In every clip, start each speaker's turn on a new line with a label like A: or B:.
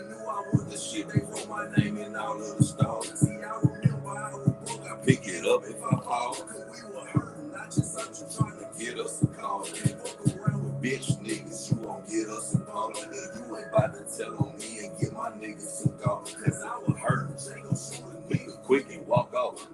A: knew I was the shit. They wrote my name in all of the stars. See, I remember I was broke. I pick it up if I fall. Cause we were hurting, not just searching, trying to get us a call. Can't fuck around with bitch niggas. You won't get us a call. You ain't about to tell on me and get my niggas some call. Cause I was hurting. They gon' shoot a nigga quick and walk off.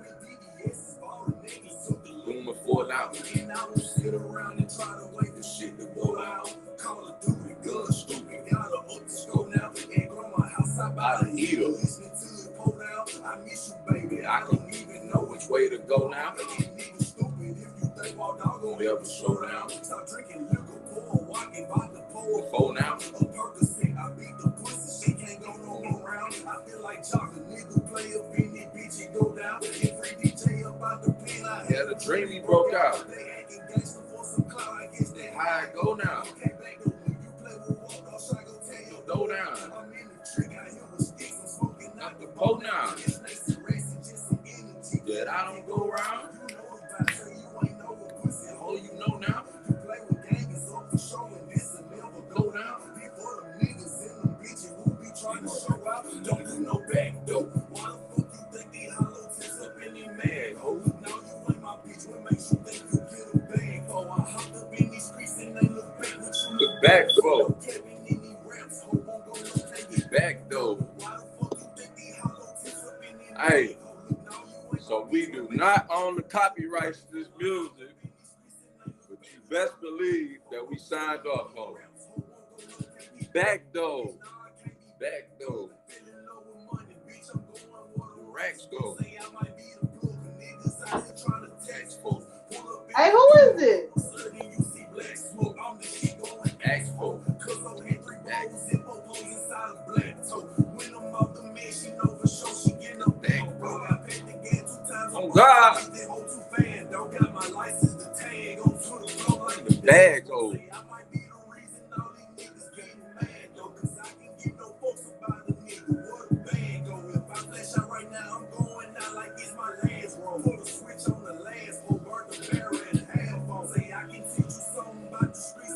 A: Boom and fall out. And I won't sit around and try to wait for shit to go out. Call of Duty, gun stupid. Gotta up the scope now. And grow my house out by the heater. Listening to it pull down. I miss you, baby. I don't even know which way to go now. Niggas stupid. If you think my dog gon' ever slow down. Stop drinking liquor, pour, walking by the pole. Phone out. A Percocet, I beat the pussy. She can't go no more round. I feel like chocolate. Nigga play up in it, bitch, it go down. Every DJ about the pen, I had a dream he broke out. They acting gangster for some clout. I guess that high go now. You can't back up when you play with walk off, so I go tell you go down. I'm in the trick out here with sticks. I'm smoking out the pole now. It's nice and racing, just some energy that I don't go around. You know about it, so you ain't know what pussy hole you know now. You play with gangsters up for show and this will never go down. Before the niggas and them bitches who be trying to show out. Don't do no back door. Why the fuck you think they hollow tips up in the mag? Oh, now you ain't my bitch. What makes you think you get a bag? Oh, I hopped up in these streets and they look back with you. Look back for. Back though. Hey, so we do not own the copyrights to this music, but you best believe that we signed off on it. Back though. Back though. The racks go.
B: Hey, who is it?
A: Expo. Oh God. The bag go.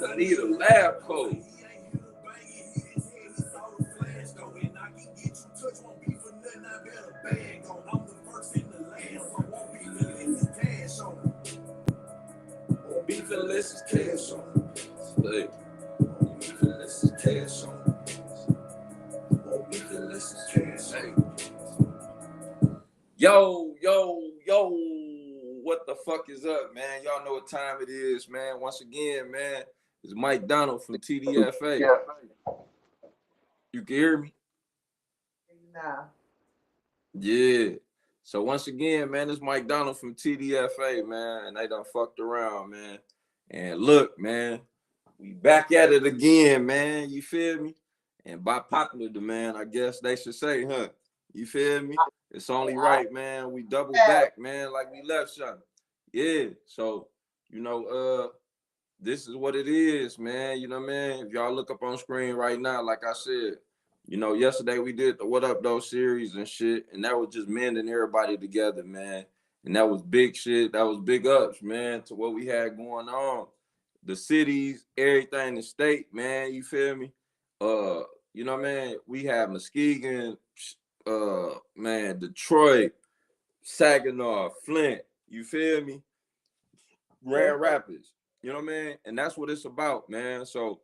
A: I need a lab coat. Beef unless it's cash on. Hey. Beef unless it's cash on. Beef unless it's cash. Hey. Yo. What the fuck is up, man? Y'all know what time it is, man. Once again, man, it's Mike Donald from TDFA. You can hear me?
B: Nah.
A: Yeah. So once again, man, it's Mike Donald from TDFA, man, and they done fucked around, man. And look, man, we back at it again, man. You feel me? And by popular demand, I guess they should say, huh? You feel me? It's only right, man. We double back, man, like we left something. Yeah. So, you know, this is what it is, man. You know what I mean? If y'all look up on screen right now, like I said, you know, yesterday we did the What Up Though series and shit, and that was just mending everybody together, man. And that was big shit. That was big ups, man, to what we had going on. The cities, everything, the state, man, you feel me? You know what I mean? We have Muskegon, man, Detroit, Saginaw, Flint, you feel me? Grand Rapids, you know what I mean? And that's what it's about, man. So,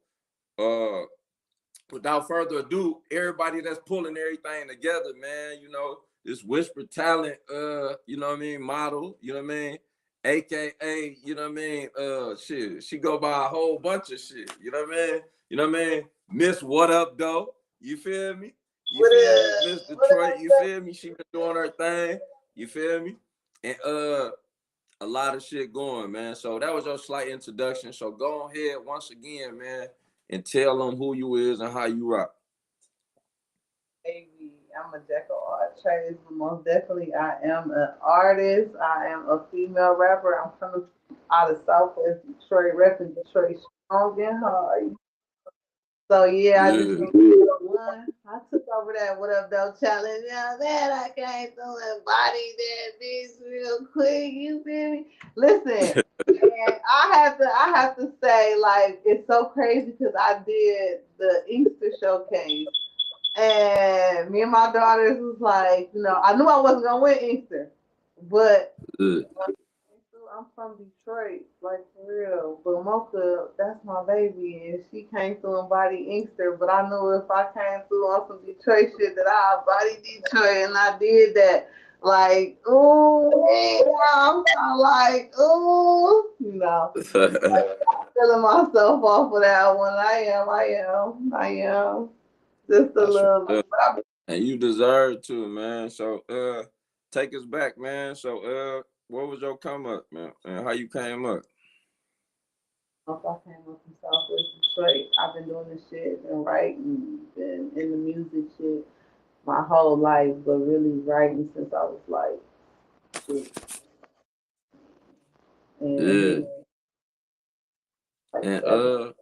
A: without further ado, everybody that's pulling everything together, man, you know, this Whisper Talent, you know what I mean, model, you know what I mean, AKA, you know what I mean, shit, she go by a whole bunch of shit, you know what I mean, Miss What Up Though, you feel me? You feel me? Miss Detroit, you feel me? She been doing her thing, you feel me? And a lot of shit going, man. So that was your slight introduction. So go ahead once again, man, and tell them who you is and how you rock.
B: Baby, I'm a jack of all trades, but most definitely I am an artist. I am a female rapper. I'm from out of Southwest Detroit, repping Detroit strong and hard. So yeah, I just one. I took over that What Up Though challenge. Now that I came through and body that bitch real quick. You feel me? Listen, and I have to say, like, it's so crazy because I did the Easter showcase And me and my daughters was like, I knew I wasn't gonna win Inkster, but
A: Yeah.
B: I'm from Detroit, like for real. But Mocha, that's my baby, and she came through and body Inkster. But I knew if I came through on some Detroit shit, that I'd body Detroit, and I did that. Like, ooh, yeah, I'm kind of like, ooh, feeling myself off of that one. I am. Just a
A: That's
B: little
A: right.
B: bit. But I
A: And you deserve to, man. So take us back, man. So what was your come up, man? And how you came up?
B: if I came up from Southwest Detroit, I've been doing this shit and writing, been in the music shit my whole life, but really writing since I was like 6. And
A: Yeah.
B: music like
A: And
B: 7.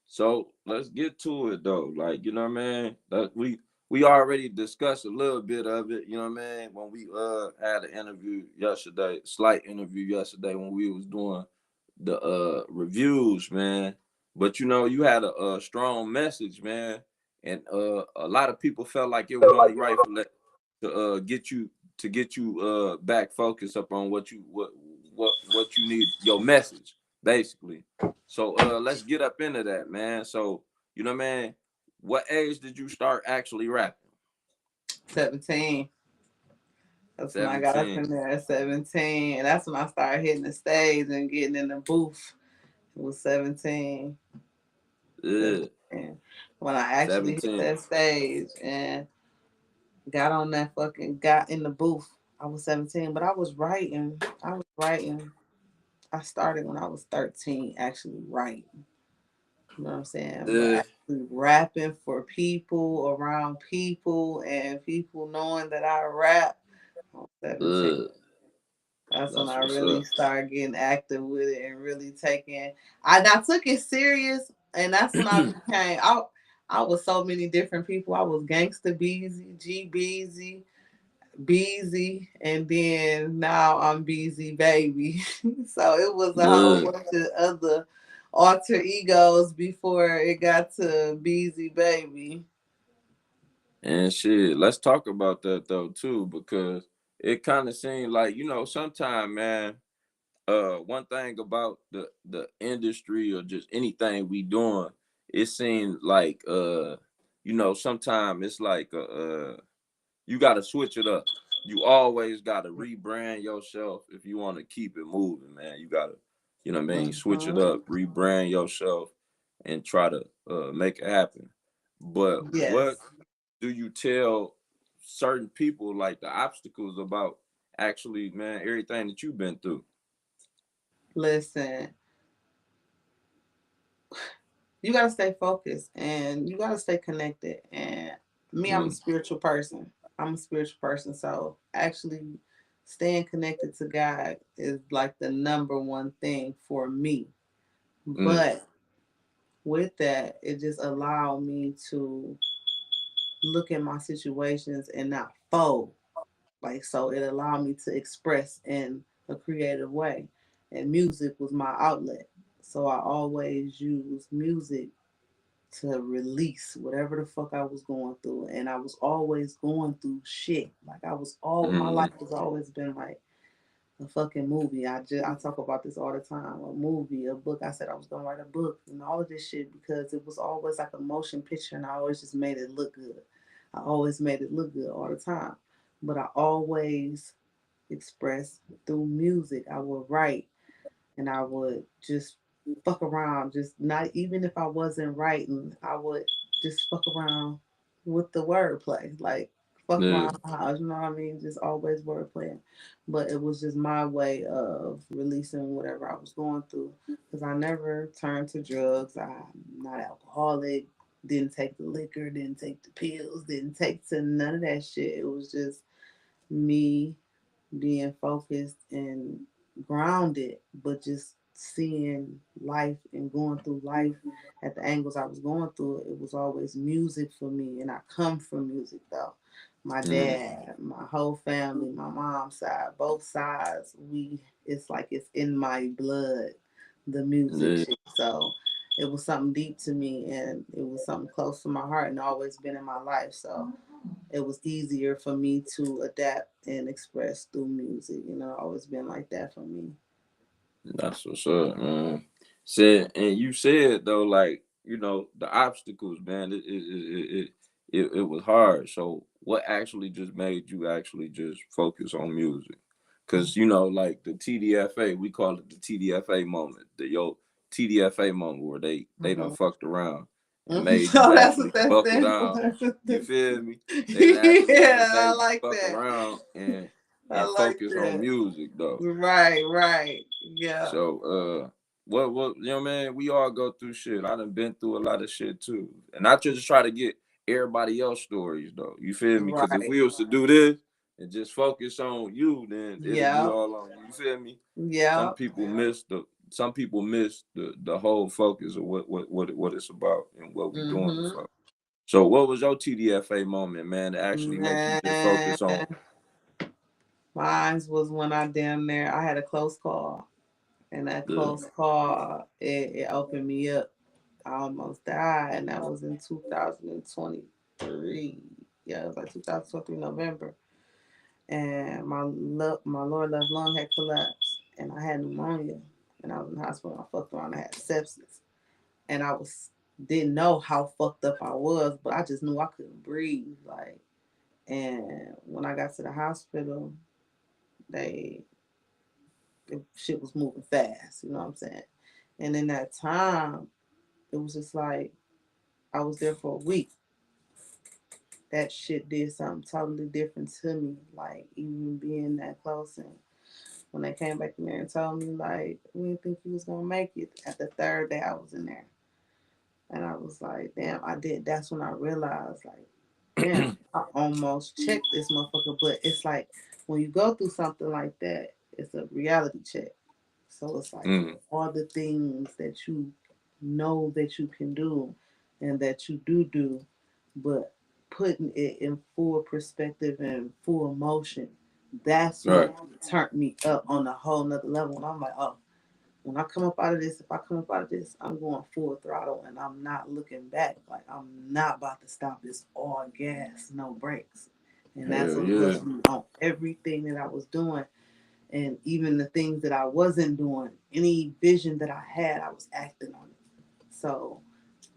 A: so let's get to it though. Like, you know what I mean? That we already discussed a little bit of it, you know what I mean? When we had an interview yesterday, slight interview yesterday when we was doing the reviews, man. But you know, you had a strong message, man. And a lot of people felt like it was only right for that to get you back focused up on what you need, your message, basically. So let's get up into that, man. So, you know, man, what age did you start actually rapping?
B: 17. That's when I got up
A: 17.
B: in there at 17. And that's when I started hitting the stage and getting in the booth. It was 17.
A: Yeah.
B: 17. When I actually hit
A: 17.
B: that stage and got in the booth, I was 17. But I was writing. I started when I was 13, actually writing. You know what I'm saying? But
A: Yeah.
B: actually rapping for people, around people, and people knowing that I rap, I was 17.
A: Yeah.
B: That's when
A: That's
B: I
A: what's
B: really
A: up.
B: started getting active with it and really taking. I took it serious, and that's when I became. I was so many different people. I was Gangsta Beezy, G Beezy, Beezy, and then now I'm Beezy Baby. So it was a whole
A: Yeah.
B: bunch of other alter egos before it got to Beezy Baby.
A: And shit, let's talk about that though too, because it kind of seemed like, you know, sometime, man, one thing about the industry or just anything we doing, it seems like you know, sometimes it's like you got to switch it up. You always got to rebrand yourself if you want to keep it moving, man. You got to, you know what I mean, switch it
B: Hmm.
A: up, rebrand yourself, and try to make it happen. But
B: Yes.
A: what do you tell certain people like the obstacles about actually, man, everything that you've been through?
B: Listen, you gotta stay focused and you gotta stay connected. And me, I'm a
A: Mm,
B: spiritual person. I'm a spiritual person, so actually staying connected to God is like the number one thing for me.
A: mm,
B: But with that, it just allowed me to look at my situations and not fold. Like, so it allowed me to express in a creative way. And music was my outlet. So I always use music to release whatever the fuck I was going through. And I was always going through shit. Like I was all my life
A: mm,
B: has always been like a fucking movie. I talk about this all the time. A movie, a book. I said I was gonna write a book and all of this shit because it was always like a motion picture and I always just made it look good. I always made it look good all the time. But I always express through music. I would write and I would just fuck around. Just not even if I wasn't writing, I would just fuck around with the wordplay. Like fuck
A: yeah,
B: around the house, you know what I mean? Just always wordplay. But it was just my way of releasing whatever I was going through. Because I never turned to drugs. I'm not alcoholic. Didn't take the liquor. Didn't take the pills. Didn't take to none of that shit. It was just me being focused and grounded, but just seeing life and going through life at the angles I was going through it, it was always music for me. And I come from music though. My
A: mm,
B: dad, my whole family, my mom's side, both sides, it's like it's in my blood, the music
A: yeah,
B: shit. So it was something deep to me, and it was something close to my heart and always been in my life. So it was easier for me to adapt and express through music. Always been like that for me.
A: That's what's up, man. Said, and you said though, like the obstacles, man. It was hard. So, what actually just made you actually just focus on music? Because like the TDFA, we call it the TDFA moment, the TDFA moment where they done
B: Hmm.
A: fucked around and made
B: So
A: you
B: that's what
A: actually
B: that
A: buckle
B: stands for.
A: down. You feel me? They done actually
B: Yeah,
A: just
B: I
A: made you
B: like
A: fuck
B: that.
A: around
B: I
A: and
B: like
A: focus on
B: that.
A: music though.
B: Right, right. Yeah.
A: So what man, we all go through shit. I done been through a lot of shit too. And I just try to get everybody else stories though. You feel me? Cause if
B: Right.
A: we was to do this and just focus on you, then it'll be
B: Yeah.
A: all on you. You feel me?
B: Yeah.
A: Some people miss the whole focus of what it's about and what we doing it
B: Mm-hmm.
A: for. So what was your TDFA moment, man, to actually make you just
B: Man,
A: focus on
B: mine was when I had a close call, and that
A: the
B: close call it opened me up. I almost died, and that was in 2023. Yeah, it was like 2023 November, and my lower left lung had collapsed, and I had pneumonia, and I was in the hospital. I fucked around. I had sepsis, and I was didn't know how fucked up I was, but I just knew I couldn't breathe. Like, and when I got to the hospital, they shit was moving fast. You know what I'm saying? And in that time, it was just like I was there for a week. That shit did something totally different to me. Like, even being that close, and when they came back in there and told me like we didn't think you was gonna make it. At the third day I was in there, and I was like, damn, I did. That's when I realized, like, damn, I almost checked this motherfucker. But it's like when you go through something like that, it's a reality check. So it's like
A: mm,
B: all the things that you know that you can do and that you do, but putting it in full perspective and full emotion, that's
A: right.
B: what turned me up on a whole nother level. And I'm like, oh, when I come up out of this, if I come up out of this, I'm going full throttle and I'm not looking back. Like, I'm not about to stop. It's all gas, no brakes. And that's
A: Hell
B: what
A: yeah.
B: pushed me on everything that I was doing, and even the things that I wasn't doing. Any vision that I had, I was acting on it. So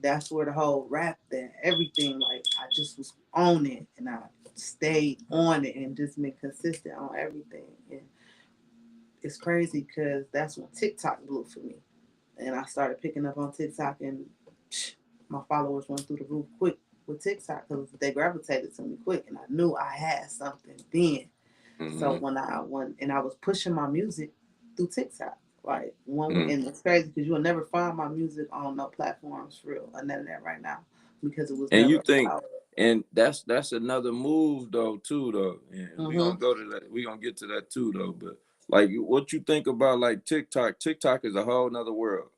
B: that's where the whole rap thing, everything, like, I just was on it, and I stayed on it and just been consistent on everything. And it's crazy because that's when TikTok blew for me, and I started picking up on TikTok, and my followers went through the roof quick with TikTok because they gravitated to me quick, and I knew I had something then. So
A: Mm-hmm.
B: when I was pushing my music through TikTok, like one,
A: Mm.
B: and it's crazy because you will never find my music on no platforms for real or none of that right now because it was
A: And you
B: never
A: think,
B: out.
A: and that's another move though too though, and we
B: Mhm.
A: gonna go to that. We gonna get to that too though. But like, what you think about like TikTok? TikTok is a whole nother world,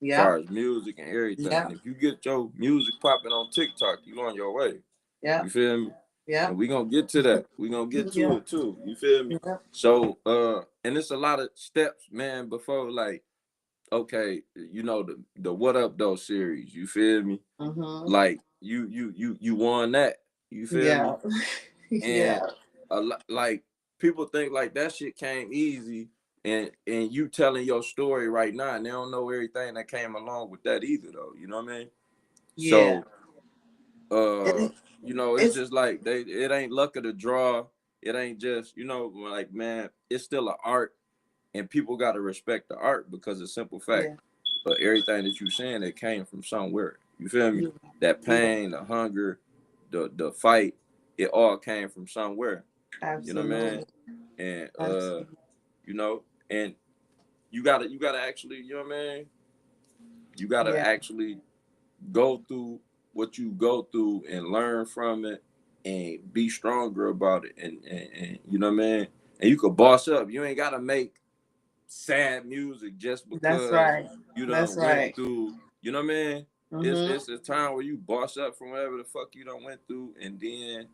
A: as
B: Yeah.
A: far as music and everything.
B: Yeah.
A: If you get your music popping on TikTok, you on your way.
B: Yeah.
A: You feel me?
B: Yeah.
A: And we gonna get to that. We gonna get to
B: Yeah.
A: it too. You feel me?
B: Yeah.
A: So and it's a lot of steps, man. Before like, okay, the What Up Though series. You feel me?
B: Mhm.
A: Like you won that. You feel
B: Yeah.
A: me? And
B: Yeah.
A: like people think like that shit came easy, and you telling your story right now, and they don't know everything that came along with that either, though. You know what I mean?
B: Yeah.
A: So
B: It,
A: it's
B: it's
A: just like it ain't luck of the draw. It ain't just like, man, it's still an art, and people got to respect the art because it's simple fact.
B: yeah.
A: But everything that you saying, it came from somewhere. You feel me?
B: Yeah.
A: That
B: Yeah.
A: pain, the hunger, the fight, it all came from somewhere. You know what I mean?
B: Absolutely.
A: And
B: Absolutely.
A: you know, and you gotta actually, you know what I mean? You gotta
B: Yeah.
A: actually go through what you go through and learn from it and be stronger about it. And you know what I mean? And you could boss up. You ain't gotta make sad music just
B: That's
A: because
B: right.
A: you
B: That's
A: done went
B: right.
A: through, you know what I mean?
B: Mhm.
A: It's a time where you boss up from whatever the fuck you done went through, and then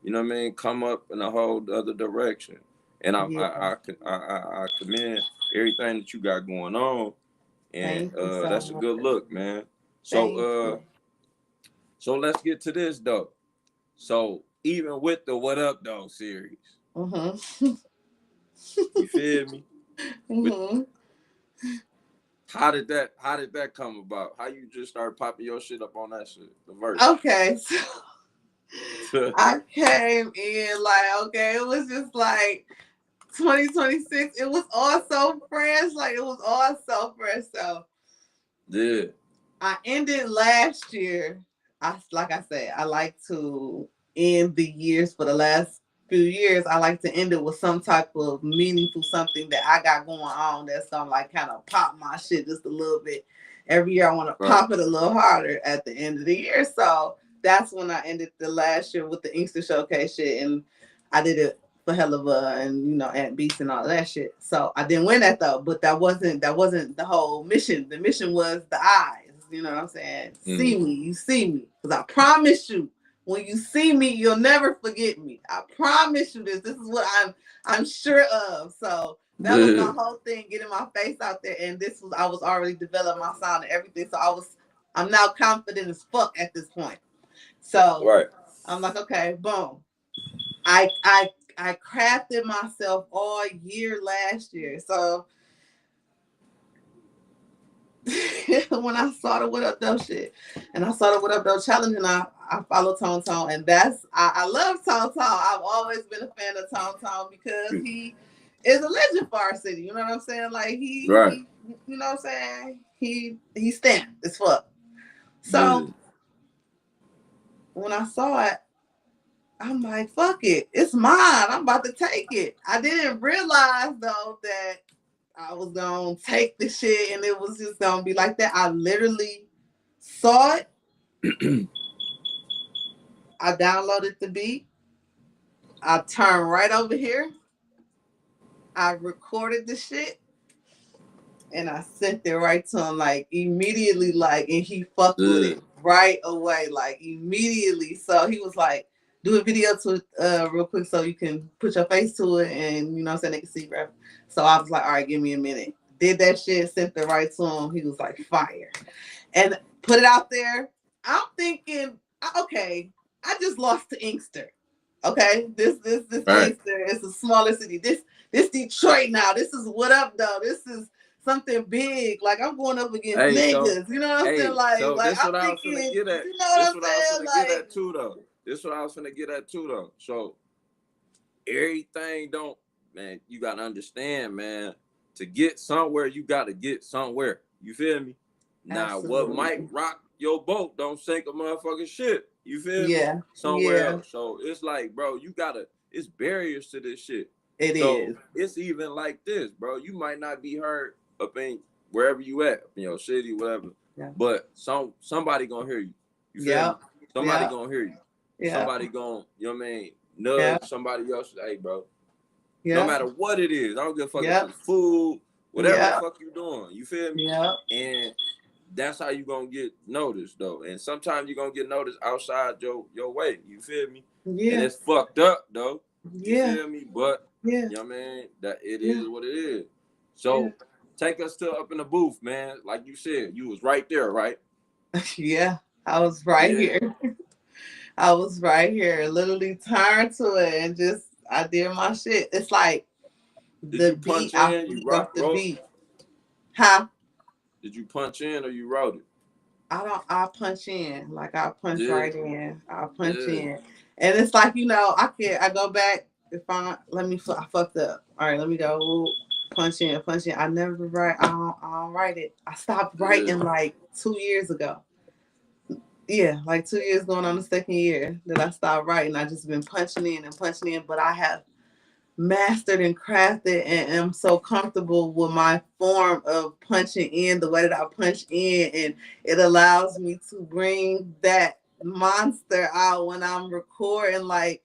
A: you know what I mean, come up in a whole other direction. And
B: Yeah.
A: I commend everything that you got going on. And
B: Thank you so
A: that's a good
B: much.
A: look, man. So
B: Thank you.
A: so let's get to this though. So even with the What Up Though series,
B: Mm-hmm.
A: you feel me? With
B: Mm-hmm.
A: how did that come about? How you just started popping your shit up on that shit, the verse?
B: Okay, so I came in like, okay, it was just like 2026. It was all so fresh. Like, it was all so fresh. So
A: Yeah.
B: I ended last year. Like I said, I like to end the years for the last few years. I like to end it with some type of meaningful something that I got going on that's gonna like kind of pop my shit just a little bit. Every year I want to
A: Right.
B: pop it a little harder at the end of the year. So that's when I ended the last year with the Inkster Showcase shit, and I did it for hell of a and at Beast and all of that shit. So I didn't win that though, but that wasn't the whole mission. The mission was the eyes. You know what I'm saying? See
A: Mm.
B: me, you see me, because I promise you, when you see me, you'll never forget me. I promise you this. This is what I'm sure of. So that was my
A: Yeah.
B: whole thing, getting my face out there, and this was I was already developing my sound and everything. So I'm now confident as fuck at this point. So
A: Right.
B: I'm like, okay, boom. I crafted myself all year last year. So when I saw the What Up Though shit, and I saw the What Up Though challenge, and I follow Tone Tone, and I love Tone Tone. I've always been a fan of Tone Tone because he is a legend for our city. You know what I'm saying? Like
A: Right.
B: he you know what I'm saying? He stamped as fuck.
A: Yeah.
B: So when I saw it, I'm like, fuck it, it's mine. I'm about to take it. I didn't realize though that I was gonna take the shit and it was just gonna be like that. I literally saw it. I downloaded the beat. I turned right over here. I recorded the shit and I sent it right to him like immediately, like, and he fucked with
A: Yeah.
B: it right away, like immediately. So he was like, do a video to it real quick so you can put your face to it and you know what I'm saying, they can see rap. So I was like, all right, give me a minute. Did that shit, sent it right to him. He was like, fire. And put it out there. I'm thinking, okay, I just lost to Inkster. Okay, this
A: Right.
B: Inkster is a smaller city. This Detroit now. This is What Up Though. This is something big. Like I'm going up against
A: Hey,
B: niggas. You know what I'm saying?
A: so
B: Like
A: this
B: I'm
A: what I was finna
B: thinking.
A: get at.
B: You know what
A: This
B: I'm
A: what I was
B: saying?
A: finna get
B: Like
A: at too though. This what I was finna get at too though. So everything don't, man, you gotta understand, man. To get somewhere, you gotta get somewhere. You feel me? Now, what might
B: absolutely.
A: rock your boat don't sink a motherfucking ship. You feel me?
B: Yeah.
A: Somewhere
B: Yeah.
A: else. So it's like, bro, you gotta. It's barriers to this shit.
B: It
A: So
B: is.
A: it's even like this, bro. You might not be heard up in wherever you at, in your city, whatever.
B: Yeah.
A: But somebody gonna hear you. You feel me?
B: Yep.
A: Somebody
B: Yep.
A: gonna hear you.
B: Yep.
A: Somebody gonna, you know what I mean,
B: Yep.
A: nudge somebody else. Hey, bro, no
B: Yep.
A: matter what it is. I don't give a fuck if
B: Yep.
A: it's food, whatever the
B: Yep.
A: fuck you doing. You feel me?
B: Yep.
A: And that's how you gonna get noticed though. And sometimes you're gonna get noticed outside your way. You feel me? And
B: Yeah.
A: it's fucked up though. You
B: Yeah.
A: feel me? But
B: Yeah.
A: you know what I mean? That it
B: Yeah.
A: is what it is.
B: Yeah.
A: So take us to up in the booth, man. Like you said, you was right there, right?
B: Yeah. I was right
A: Yeah.
B: here. I was right here. Literally turned to it and just I did my shit. It's like
A: Did
B: the
A: you
B: beat,
A: punch
B: I
A: in? You
B: feed off the
A: wrote?
B: beat. Huh?
A: Did you punch in or you wrote it?
B: I punch in. Like I punch
A: Yeah.
B: right in. I punch
A: Yeah.
B: in. And it's like, I go back if I fucked up. All right, let me go. Ooh, punch in. I never write, I don't write it. I stopped
A: Yeah.
B: writing like 2 years ago. Yeah, like 2 years going on the second year that I stopped writing. I just been punching in, but I have mastered and crafted and am so comfortable with my form of punching in, the way that I punch in, and it allows me to bring that monster out when I'm recording, like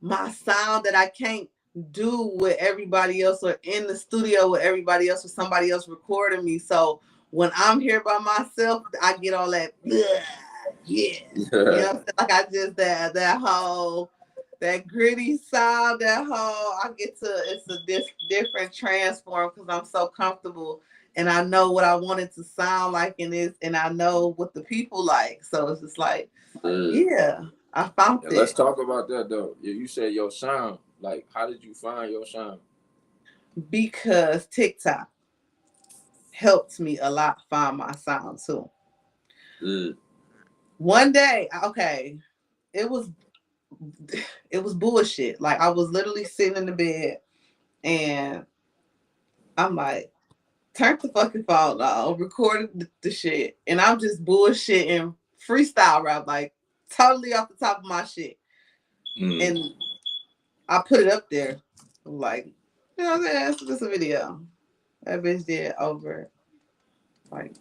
B: my sound that I can't do with everybody else or in the studio with everybody else or somebody else recording me. So when I'm here by myself, I get all that yeah. You know what I'm saying? Like I just that whole that gritty sound, that whole I get to it's a different transform because I'm so comfortable and I know what I want it to sound like in this, and I know what the people like. So it's just like,
A: Mm.
B: yeah, I found
A: Yeah, let's
B: it
A: talk about that though. You said your sound. Like, how did you find your sound?
B: because TikTok helped me a lot find my sound too.
A: Mm.
B: One day, okay, it was it was bullshit. Like I was literally sitting in the bed and I'm like, turn the fucking phone off, recorded the shit, and I'm just bullshitting freestyle rap, like totally off the top of my shit.
A: Mm.
B: And I put it up there, like, you know what I'm saying? It's just a video. That bitch did over like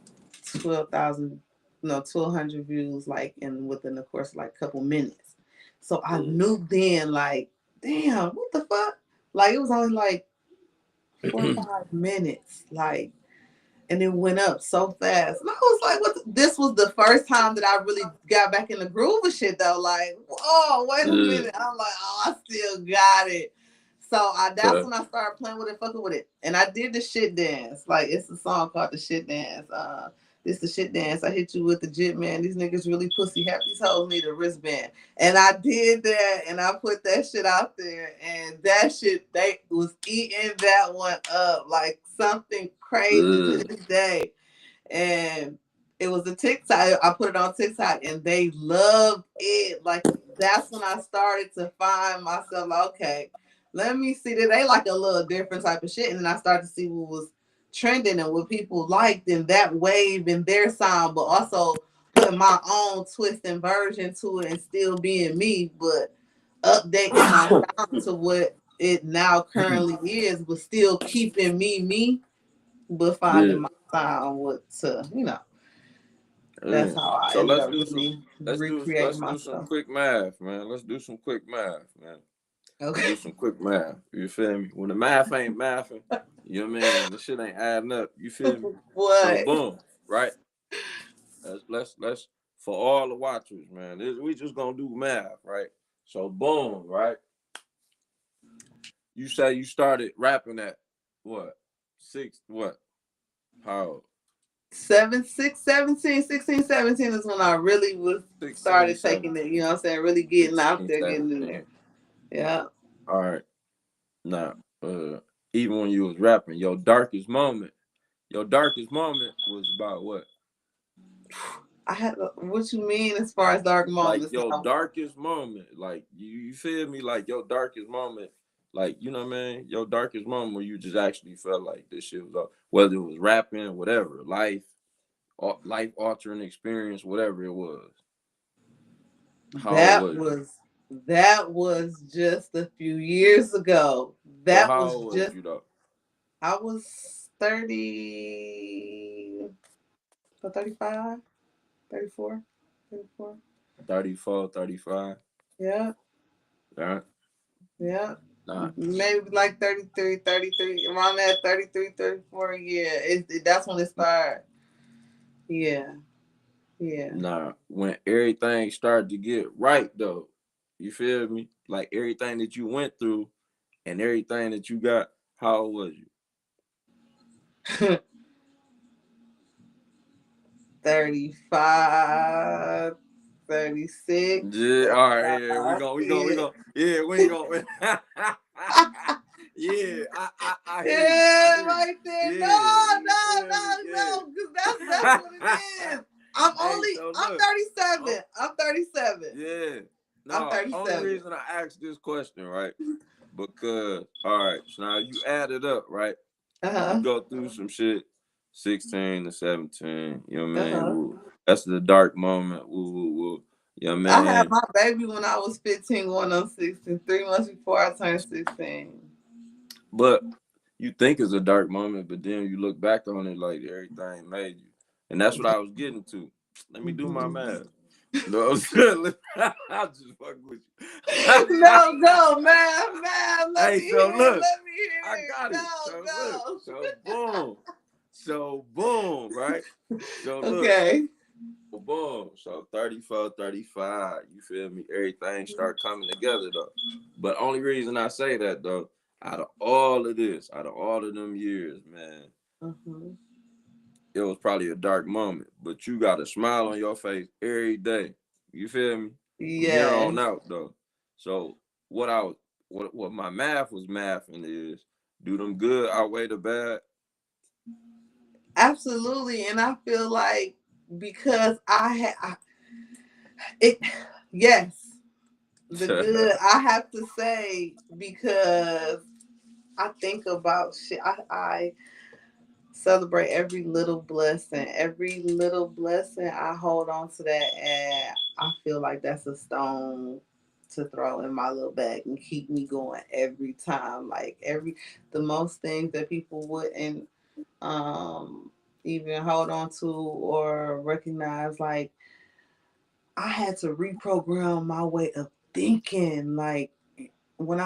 B: 12,000, no, 1,200 views, like in within the course of like a couple minutes. So I
A: Mm.
B: knew then, like, damn, what the fuck? Like it was only like 4 or 5 minutes, like, and it went up so fast. And I was like, what? This was the first time that I really got back in the groove of shit, though. Like, oh, wait a
A: Mm.
B: minute. I'm like, oh, I still got it. So that's
A: Huh.
B: when I started playing with it, fucking with it. And I did the shit dance. Like, it's a song called The Shit Dance. This the shit dance. I hit you with the jit, man. These niggas really pussy. Half these hoes need a wristband. And I did that, and I put that shit out there, and that shit, they was eating that one up like something crazy to
A: Mm.
B: this day. And it was a TikTok. I put it on TikTok, and they loved it. Like that's when I started to find myself. Like, okay, let me see that they like a little different type of shit, and then I started to see what was trending and what people liked, and that wave in their sound, but also putting my own twist and version to it, and still being me, but updating my sound to what it now currently is, but still keeping me, but finding
A: Mm.
B: my sound what to, that's
A: Mm.
B: how I
A: So
B: ended
A: let's
B: up
A: do some.
B: really recreating
A: Let's do some
B: myself.
A: quick math, man. Let's do some quick math, man. Let's
B: Okay.
A: do some quick math. You feel me? When the math ain't mathing, you know what I mean? When the shit ain't adding up, you feel me? So
B: What?
A: boom, right? Let's for all the watchers, man. We just gonna do math, right? So boom, right? You say you started rapping at what? Six what? How?
B: 16, 17 is when I really was
A: 16,
B: started taking it,
A: 17.
B: you know what I'm saying? Really getting out
A: 16,
B: there, getting in
A: 17.
B: there. Yeah.
A: All right. Now, even when you was rapping, your darkest moment was about what?
B: I had what you mean as far as dark
A: Like
B: moments
A: your
B: now.
A: darkest moment, like you feel me? Like your darkest moment, like you know what I mean? Your darkest moment where you just actually felt like this shit was up, whether it was rapping, whatever, life altering experience, whatever it was. How old
B: That
A: was you?
B: was that was just a few years ago.
A: So
B: That
A: how
B: was
A: old was
B: just
A: you though?
B: I was 30, 35, 34, 34.
A: 34, 35.
B: Yeah,
A: Right?
B: yeah.
A: Nah,
B: Maybe like 33, 33, around that 33, 34. Yeah, that's when it started. Yeah, yeah.
A: nah. When everything started to get right though, you feel me? Like everything that you went through and everything that you got, how old was you?
B: 35, 36,
A: Yeah, all right, yeah,
B: 35. Yeah.
A: yeah, we ain't gonna, yeah, I
B: Yeah,
A: hear you,
B: right there. No,
A: yeah, you
B: no,
A: feel me,
B: no, no, because that's what it is.
A: Hey, so
B: I'm
A: look,
B: 37.
A: oh,
B: I'm 37.
A: yeah,
B: I'm
A: no, only
B: 37.
A: reason I asked this question, right, because, all right, so now you add it up, right, you
B: Uh-huh.
A: go through some shit, 16 to 17, you know what I mean,
B: Uh-huh.
A: woo. That's the dark moment, woo, woo, woo, you know what
B: I
A: I
B: had
A: mean,
B: my baby when I was 15, going on 16, 3 months before I turned 16.
A: but you think it's a dark moment, but then you look back on it like everything made you. And that's what I was getting to. Let me do my
B: Mhm.
A: math. You know what I'm saying? I just fuck with you.
B: No, go, man. Let
A: Hey,
B: me
A: so
B: hear it.
A: look,
B: Let me
A: I
B: hear it.
A: got it. So look,
B: Go,
A: so boom. So boom, right? So
B: go.
A: look,
B: Okay.
A: so boom. So 34, 35. You feel me? Everything start coming together though. But only reason I say that though, out of all of this, out of all of them years, man,
B: Uh-huh.
A: it was probably a dark moment, but you got a smile on your face every day. You feel me? From here
B: Yes,
A: on out, though. So what I was, what my math was mathing is, do them good outweigh the bad?
B: absolutely. And I feel like because it, yes, the good, I have to say, because I think about shit. I celebrate every little blessing. Every little blessing, I hold on to that, and I feel like that's a stone to throw in my little bag and keep me going every time. Like the most things that people wouldn't um even hold on to or recognize. Like I had to reprogram my way of thinking. Like when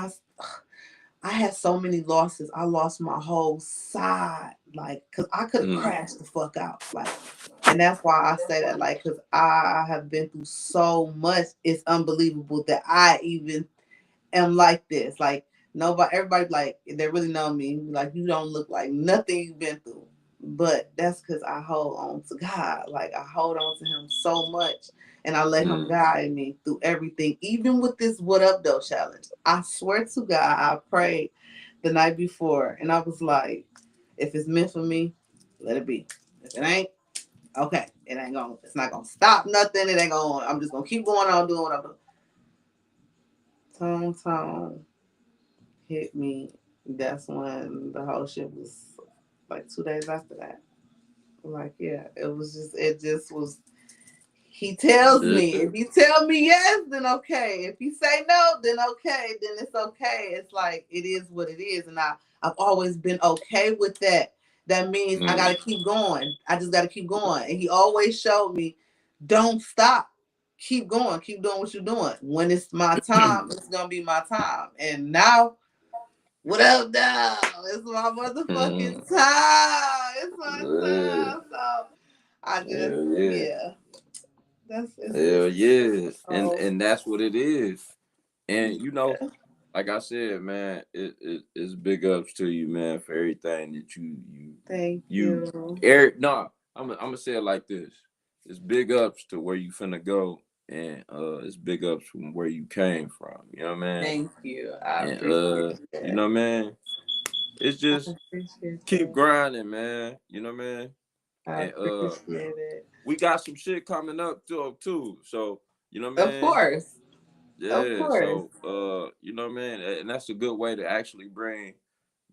B: I had so many losses. I lost my whole side, like, cause I could have
A: Mm,
B: crashed the fuck out, like, and that's why I say that, like, cause I have been through so much. It's unbelievable that I even am like this. Like nobody, everybody, like they really know me. Like you don't look like nothing you've been through, but that's because I hold on to God. Like I hold on to Him so much, and I let Him
A: mm,
B: guide me through everything. Even with this "What Up Though" challenge, I swear to God, I prayed the night before, and I was like, if it's meant for me, let it be. If it ain't, okay, it ain't gonna. It's not gonna stop nothing. It ain't gonna. I'm just gonna keep going on doing what I'm doing. Tone hit me. That's when the whole shit was like 2 days after that. Like, yeah, it just was. He tells me,
A: yeah.
B: if he tell me yes, then okay. If he say no, then okay, then it's okay. It's like, it is what it is. And I've always been okay with that. That means I got
A: Mm,
B: to keep going. I just got to keep going. And he always showed me, don't stop. Keep going. Keep doing what you're doing. When it's my time, it's going to be my time. And now, what up, dog? It's my
A: mm,
B: motherfucking time. It's my
A: yeah.
B: time. So I just,
A: Hell yeah.
B: yeah, it's
A: Hell yeah.
B: so
A: And that's what it is. And
B: yeah.
A: like I said, man, it's big ups to you, man, for everything that
B: Thank
A: you
B: you.
A: Eric. No, I'm gonna say it like this. It's big ups to where you finna go, and it's big ups from where you came from. You know what I mean?
B: Thank you. I
A: And
B: appreciate
A: you
B: that.
A: know what I mean? It's
B: I
A: just
B: appreciate
A: keep
B: that.
A: grinding, man. You know what I mean?
B: I
A: And
B: appreciate it.
A: we got some shit coming up too. So you know what I
B: Of
A: mean?
B: course. Of
A: Yeah,
B: course.
A: so you know what I mean, and that's a good way to actually bring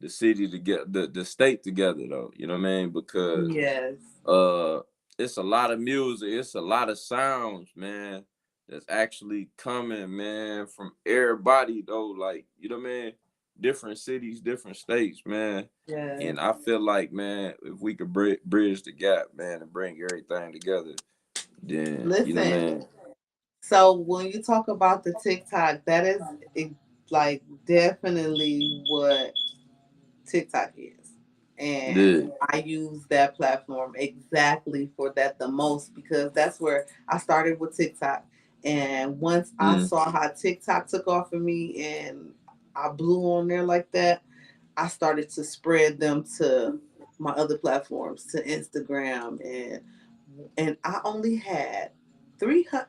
A: the city together, the state together, though. You know what I mean? Because
B: Yes.
A: uh, it's a lot of music, it's a lot of sounds, man, that's actually coming, man, from everybody, though. Like you know what I mean? Different cities, different states, man.
B: Yes.
A: And I feel like, man, if we could bridge the gap, man, and bring everything together, then you know what I
B: Listen.
A: mean?
B: So when you talk about the TikTok, that is like definitely what TikTok is. And
A: Yeah.
B: I use that platform exactly for that the most because that's where I started with TikTok. And once I
A: Mm,
B: saw how TikTok took off for me and I blew on there like that, I started to spread them to my other platforms, to Instagram, and I only had 300,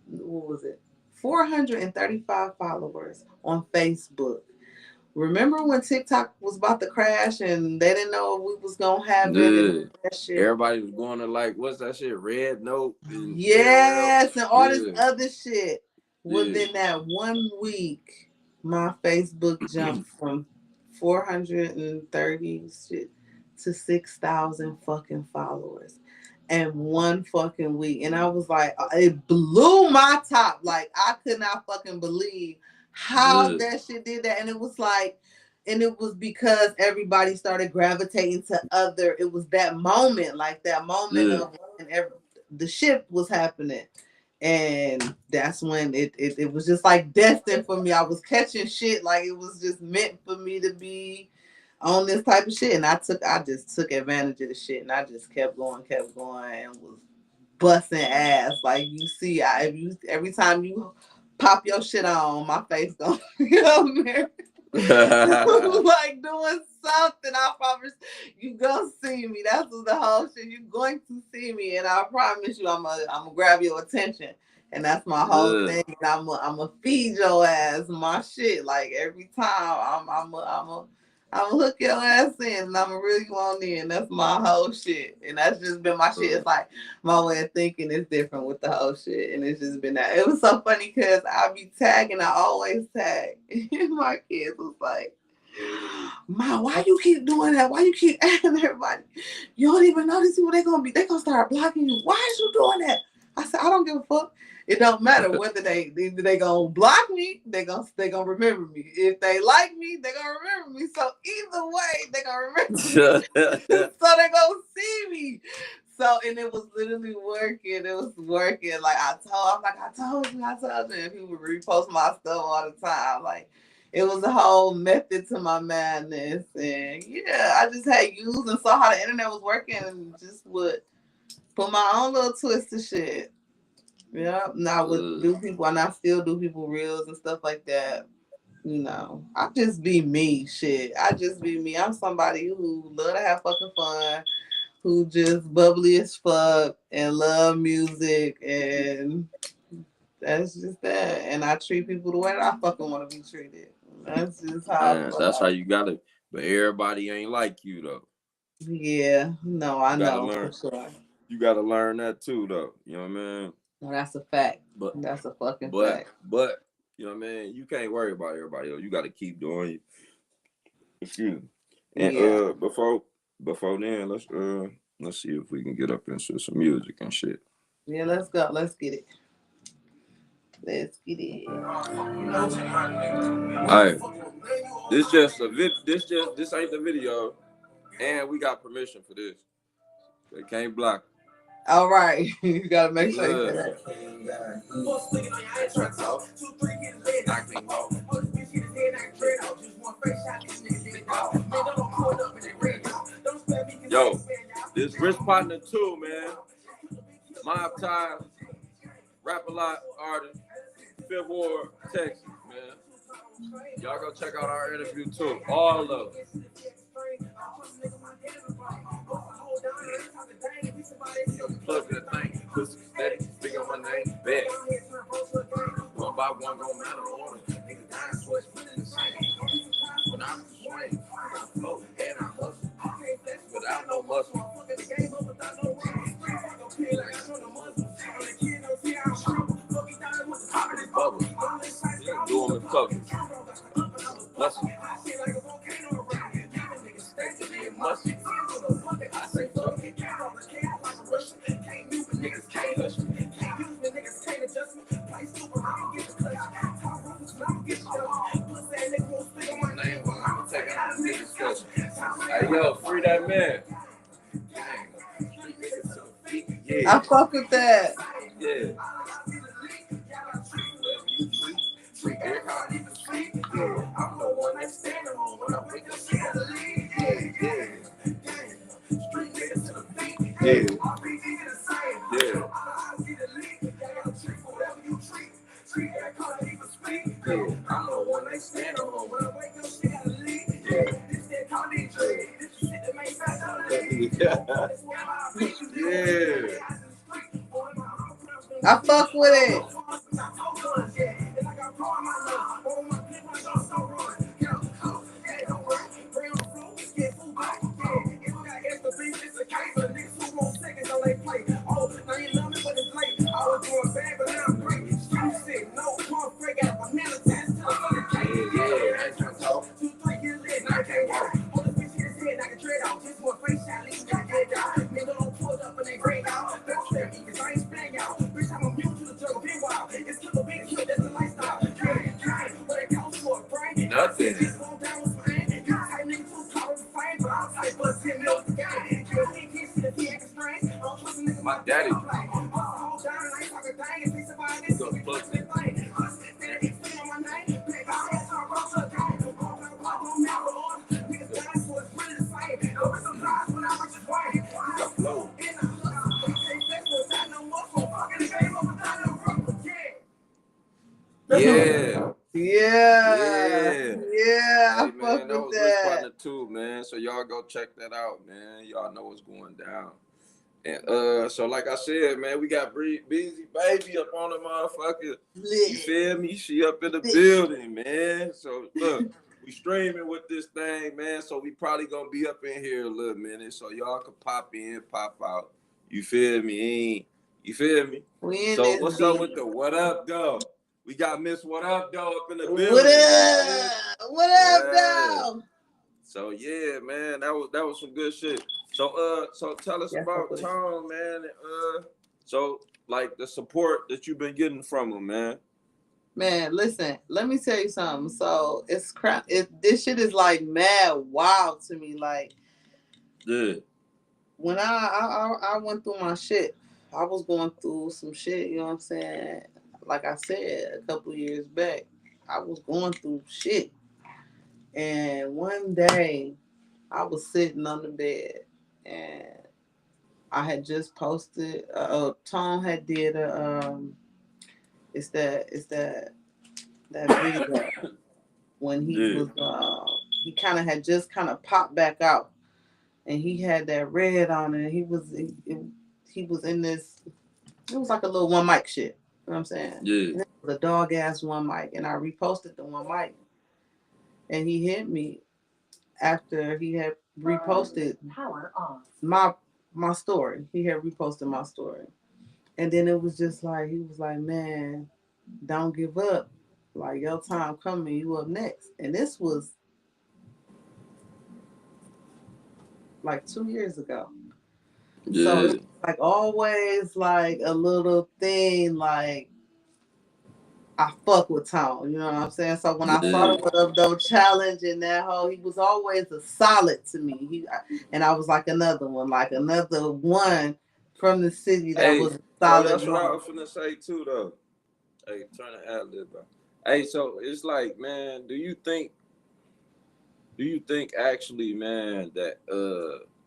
B: what was it? 435 followers on Facebook. Remember when TikTok was about to crash and they didn't know if we was gonna have it and
A: yeah.
B: that shit?
A: Everybody was going to like what's that shit? Red Note and whatever else.
B: Yes, and all this
A: Yeah,
B: other shit.
A: yeah.
B: Within that 1 week, my Facebook jumped from 430 shit to 6,000 fucking followers. And 1 fucking week. And I was like, it blew my top. Like, I could not fucking believe how
A: Yeah,
B: that shit did that. And it was like, and it was because everybody started gravitating to other, it was that moment, like that moment
A: yeah.
B: of when the shift was happening. And that's when it was just like destined for me. I was catching shit like it was just meant for me to be on this type of shit. And I just took advantage of the shit and I just kept going and was busting ass. Like you see, every time you pop your shit on, my face going, you know, man. Like doing something. I promise you gonna see me. That's the whole shit. You going to see me, and I promise you, I'm gonna grab your attention. And that's my whole
A: Yeah.
B: thing. And I'm a feed your ass my shit. Like every time, I'm hook your ass in, and I'm really want in. That's my whole shit, and that's just been my shit. It's like my way of thinking is different with the whole shit, and it's just been that. It was so funny because I be tagging. I always tag. My kids was like, "Ma, why you keep doing that? Why you keep adding everybody? You don't even know these people. They gonna start blocking you. Why is you doing that?" I said, "I don't give a fuck. It don't matter whether they gonna block me. They gonna remember me. If they like me, they gonna remember me. So either way, they gonna remember me. So they gonna see me." So and it was literally working. It was working. Like I told you. And people would repost my stuff all the time. Like it was a whole method to my madness. And yeah, I just had used and saw how the internet was working and just would put my own little twist to shit. Yeah, now with do people, and I still do people reels and stuff like that. I just be me. Shit, I just be me. I'm somebody who love to have fucking fun, who just bubbly as fuck and love music, and that's just that. And I treat people the way that I fucking want to be treated. That's just how I
A: Man,
B: feel
A: that's how
B: about it.
A: you got it. But everybody ain't like you though.
B: Yeah, no,
A: You
B: I
A: gotta
B: know for
A: learn.
B: sure.
A: You gotta learn that too though. You know what I mean?
B: Well, that's a fact.
A: But
B: That's a fucking
A: but
B: fact.
A: but you know what I mean? You can't worry about everybody else. You gotta keep doing it. Excuse me. And
B: Yeah.
A: before then, let's see if we can get up into some music and shit.
B: Yeah, let's go. Let's get it. Let's get it.
A: Alright. This ain't the video. And we got permission for this. They can't block.
B: All right. You gotta make sure you say
A: Yeah.
B: that.
A: Yo, this Rich Partner 2, man. Mob Ties, Rap a Lot artist, Fifth Ward, Texas, man. Y'all go check out our interview too. All of them. Plug that thing, pussy steady, speak on my name, bet. One by one, gon' matter on it. Nigga dying, switch, when I'm swing, I float and I hustle. Without no muscle. Pop this bubble. Do them in public. Muscle. Muscle. I say fuck it. Niggas can't hush me. Hey, yo, free that man.
B: I
A: Yeah.
B: fuck with that.
A: Yeah. I'm the one that's standing on when I wake up, she gotta leave. Street niggas to the beat. Yeah. Yeah. I'm the one they stand on when I wake up, she gotta leave. Yeah.
B: I fuck with it.
A: man. So y'all go check that out, man. Y'all know what's going down. And so like I said, man, we got Busy Baby up on the motherfucker. You feel me? She up in the building, man. So look, we streaming with this thing, man. So we probably gonna be up in here a little minute, so y'all can pop in, pop out. You feel me? You feel me?
B: We in
A: So
B: this
A: what's up with the what up though? We got Miss What Up though up in the
B: What
A: building.
B: up? What up,
A: Yeah.
B: though?
A: So yeah, man, that was some good shit. So tell us
B: Yes,
A: about Tom, man. So like the support that you've been getting from him, man.
B: Man, listen, let me tell you something. So it's crap. This shit is like mad wild to me. Like
A: Yeah,
B: when I went through my shit, I was going through some shit. You know what I'm saying? Like I said, a couple years back, I was going through shit. And one day, I was sitting on the bed, and I had just posted. Tom had did a that video when
A: yeah,
B: he kind of had just kind of popped back out, and he had that red on it. He was in this. It was like a little one mic shit. You know what I'm saying?
A: yeah,
B: And it was a dog ass one mic, and I reposted the one mic, and he hit me after he had reposted my my story. He had reposted my story, and then it was just like he was like, "Man, don't give up. Like your time coming, you up next." And this was like 2 years ago. So
A: yeah,
B: it's like always like a little thing like I fuck with Tone, you know what I'm saying? So when I saw
A: yeah.
B: the What Up Though challenge and that whole, he was always a solid to me. And I was like another one from the city that
A: Hey,
B: was a
A: so
B: solid
A: that's what I
B: one.
A: was finna say too, though. Hey, turn the ad lib out. Hey, so it's like, man, do you think actually, man, that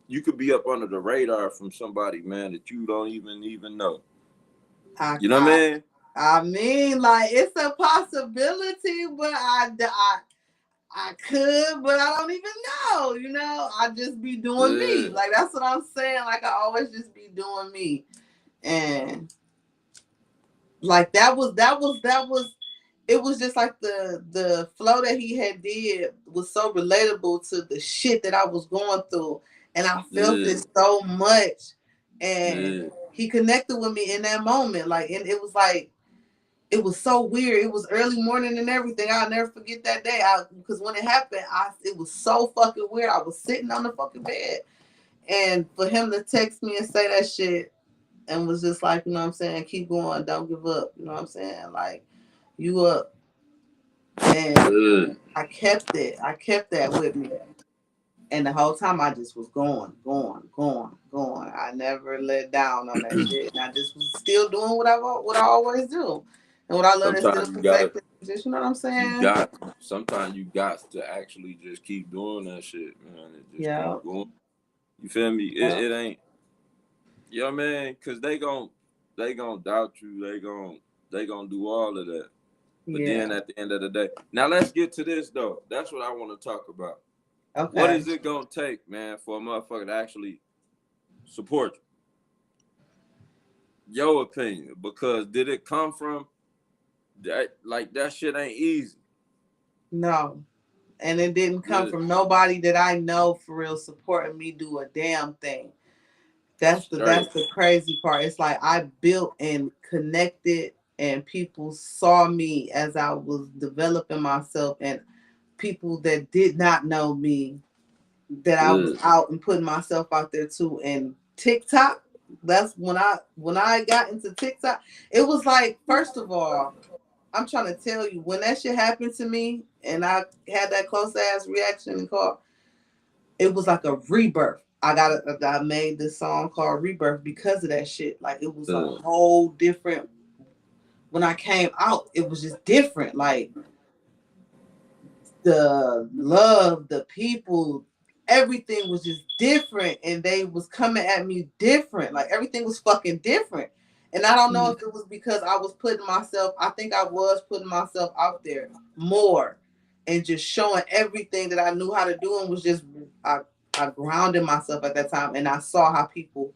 A: you could be up under the radar from somebody, man, that you don't even know?
B: I,
A: You know what
B: I,
A: I mean?
B: I mean, like it's a possibility, but I could, but I don't even know. You know, I just be doing me.
A: Yeah,
B: Like that's what I'm saying. Like I always just be doing me, and like that was. It was just like the flow that he had did was so relatable to the shit that I was going through, and I felt
A: yeah,
B: it so much, and
A: yeah,
B: he connected with me in that moment. Like, and it was like it was so weird. It was early morning and everything. I'll never forget that day. Because when it happened, it was so fucking weird. I was sitting on the fucking bed, and for him to text me and say that shit, and was just like, you know what I'm saying, keep going, don't give up. You know what I'm saying, like you up, and
A: yeah.
B: I kept it. I kept that with me. And the whole time I just was going, going, going, going. I never let down on that shit. And I just was still doing what I always do. And what I love is still
A: Sometimes you gotta,
B: perfecting. Just, you know what I'm
A: you
B: saying?
A: got, sometimes you got to actually just keep doing that shit, man, and just
B: Yeah.
A: keep going. You feel me?
B: Yeah.
A: It ain't, you know what I mean? Cause they gon' doubt you. They gon' do all of that. But then
B: Yeah.
A: at the end of the day, now let's get to this though. That's what I want to talk about. What
B: Okay.
A: is it gonna take, man, for a motherfucker to actually support you? Your opinion, because did it come from that? Like that shit ain't easy.
B: No. And it didn't come
A: Yeah,
B: from nobody that I know for real supporting me do a damn thing. That's
A: straight.
B: the crazy part. It's like I built and connected and people saw me as I was developing myself, and people that did not know me, that I was
A: Yeah,
B: out and putting myself out there too. And TikTok, that's when I got into TikTok, it was like, first of all, I'm trying to tell you, when that shit happened to me and I had that close ass reaction and call, it was like a rebirth. I made this song called Rebirth because of that shit. Like it was a
A: yeah,
B: whole different, when I came out, it was just different. Like the love, the people, everything was just different, and they was coming at me different. Like everything was fucking different. And I don't know
A: mm,
B: if it was because I was putting myself, I think I was putting myself out there more and just showing everything that I knew how to do, and was just I I grounded myself at that time, and I saw how people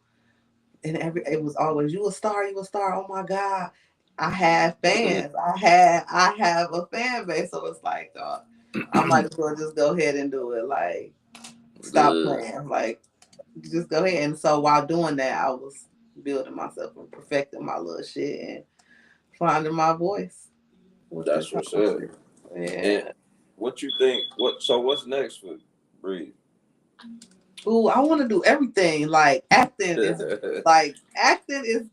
B: and it was always you a star, you a star. Oh my God, I had fans. I have a fan base, so it's like I might as well just go ahead and do it. Like stop playing. Like just go ahead. And so while doing that, I was building myself and perfecting my little shit and finding my voice with this
A: That's what's
B: whole
A: up.
B: shit.
A: And
B: Yeah.
A: what you think? What's next for Breathe?
B: Ooh, I want to do everything. Like acting is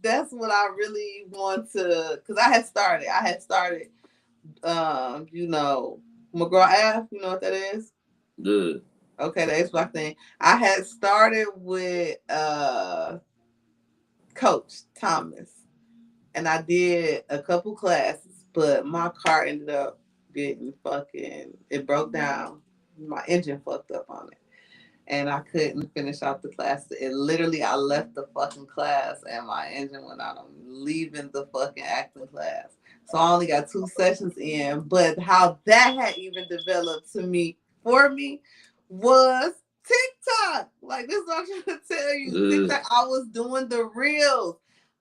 B: that's what I really want to. Cause I had started. You know, McGraw Ave. You know what that is?
A: Good.
B: Okay, the H Block thing. I had started with Coach Thomas, and I did a couple classes, but my car ended up getting fucking. It broke down. My engine fucked up on it, and I couldn't finish out the class. It literally, I left the fucking class, and my engine went out. I'm leaving the fucking acting class, so I only got 2 sessions in. But how that had even developed to me for me was TikTok. Like this is what I'm trying to tell you.
A: Good.
B: TikTok. I was doing the reels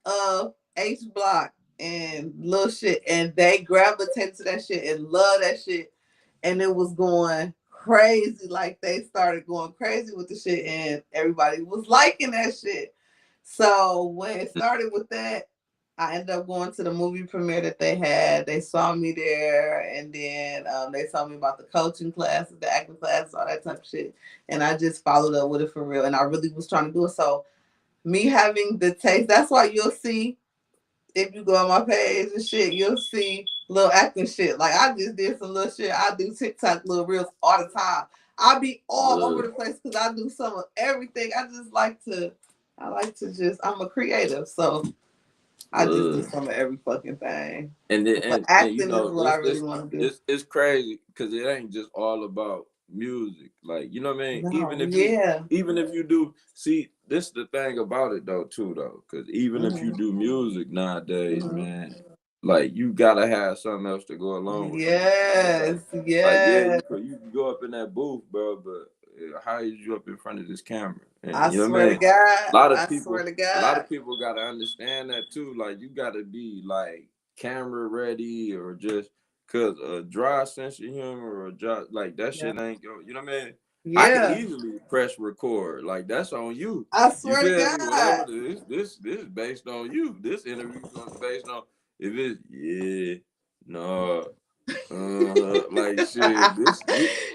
B: of H Block and little shit, and they gravitated to that shit and love that shit, and it was going crazy. Like they started going crazy with the shit, and everybody was liking that shit. So when it started with that, I ended up going to the movie premiere that they had. They saw me there, and then they told me about the coaching classes, the acting classes, all that type of shit. And I just followed up with it for real. And I really was trying to do it. So me having the taste, that's why you'll see if you go on my page and shit, you'll see little acting shit. Like I just did some little shit. I do TikTok little reels all the time. I be all over
A: Good.
B: the place because I do some of everything. I like to just, I'm a creative. So I just do
A: Good.
B: some of every fucking thing.
A: And then,
B: But
A: and you
B: acting is
A: know
B: what I really want to do.
A: it's crazy because it ain't just all about music. Like you know what I mean.
B: No, yeah.
A: Even if you do see this is the thing about it though too though because even if you
B: Mm-hmm.
A: do music nowadays,
B: Mm-hmm.
A: man, like you gotta have something else to go along with the music.
B: Yes,
A: Like yeah,
B: yes.
A: you can go up in that booth, bro, but how is you up in front of this camera?
B: I
A: And you know what I
B: swear to
A: mean.
B: God.
A: A lot of
B: I swear
A: people,
B: to
A: a lot
B: God.
A: of people gotta understand that too. Like you gotta be like camera ready or just cause a dry sense of humor or dry, like that
B: Yeah.
A: shit ain't go. You know what I mean? I can
B: Yeah.
A: easily press record. Like that's on you.
B: I
A: You
B: swear to
A: feel me? Whatever
B: God.
A: this is based on you. This interview is gonna be based on if it's yeah, no, like shit. This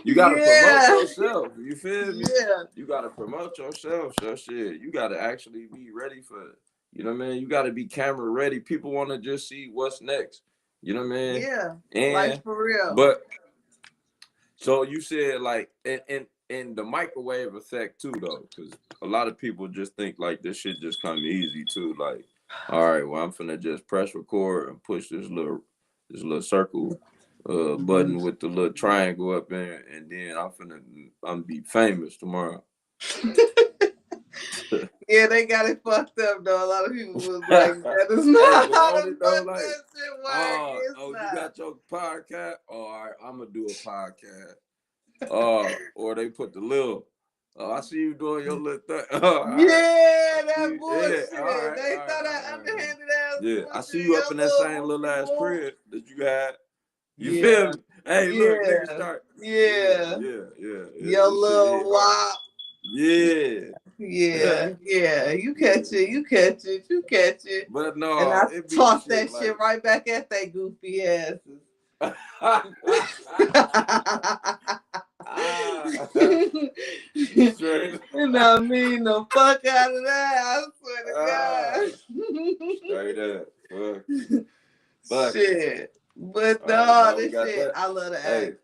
A: you gotta promote
B: Yeah.
A: yourself. You feel me?
B: Yeah.
A: You gotta promote yourself. So shit, you gotta actually be ready for it. You know what I mean? You gotta be camera ready. People want to just see what's next. You know what I mean?
B: Yeah. Like
A: And
B: for real.
A: but so you said like and the microwave effect too though, because a lot of people just think like this shit just come easy too. Like, all right, well I'm finna just press record and push this little circle
B: Mhm.
A: button with the little triangle up in, and then I'm be famous tomorrow.
B: Yeah, they got it fucked up though. A lot of people was
A: Hey,
B: like, that is not
A: but
B: how
A: on
B: the
A: it though,
B: fuck
A: like,
B: that shit work. It's
A: you
B: not.
A: got your podcast? Oh, all right, I'm gonna do a podcast. Or they put the little. Oh, I see you doing your little thing. Oh, all right.
B: Yeah, that
A: Yeah,
B: bullshit.
A: all right,
B: They
A: all right,
B: throw
A: all
B: that
A: right, all right.
B: underhanded ass
A: Yeah, I see
B: bullshit.
A: you up in
B: Your
A: that
B: little
A: same little
B: whoopie
A: ass
B: whoop.
A: crib that you had. You feel
B: Yeah.
A: me? Hey, look, niggas
B: Yeah.
A: start. Yeah,
B: Yeah.
A: yeah, yeah, yeah.
B: Your
A: This shit
B: little
A: hit hard.
B: wop.
A: Yeah.
B: Yeah, yeah. You catch it, you catch it, you catch it.
A: But
B: And
A: no,
B: I
A: it be
B: tossed
A: shit
B: that shit
A: like.
B: right back at they goofy asses.
A: Ah, straight.
B: You know what I mean? The fuck out of that. I
A: Ah,
B: swear
A: straight up. Fuck it.
B: to God.
A: Fuck it.
B: Shit. But
A: All right,
B: no,
A: now we
B: this
A: got
B: shit,
A: that.
B: I love to
A: Hey,
B: act.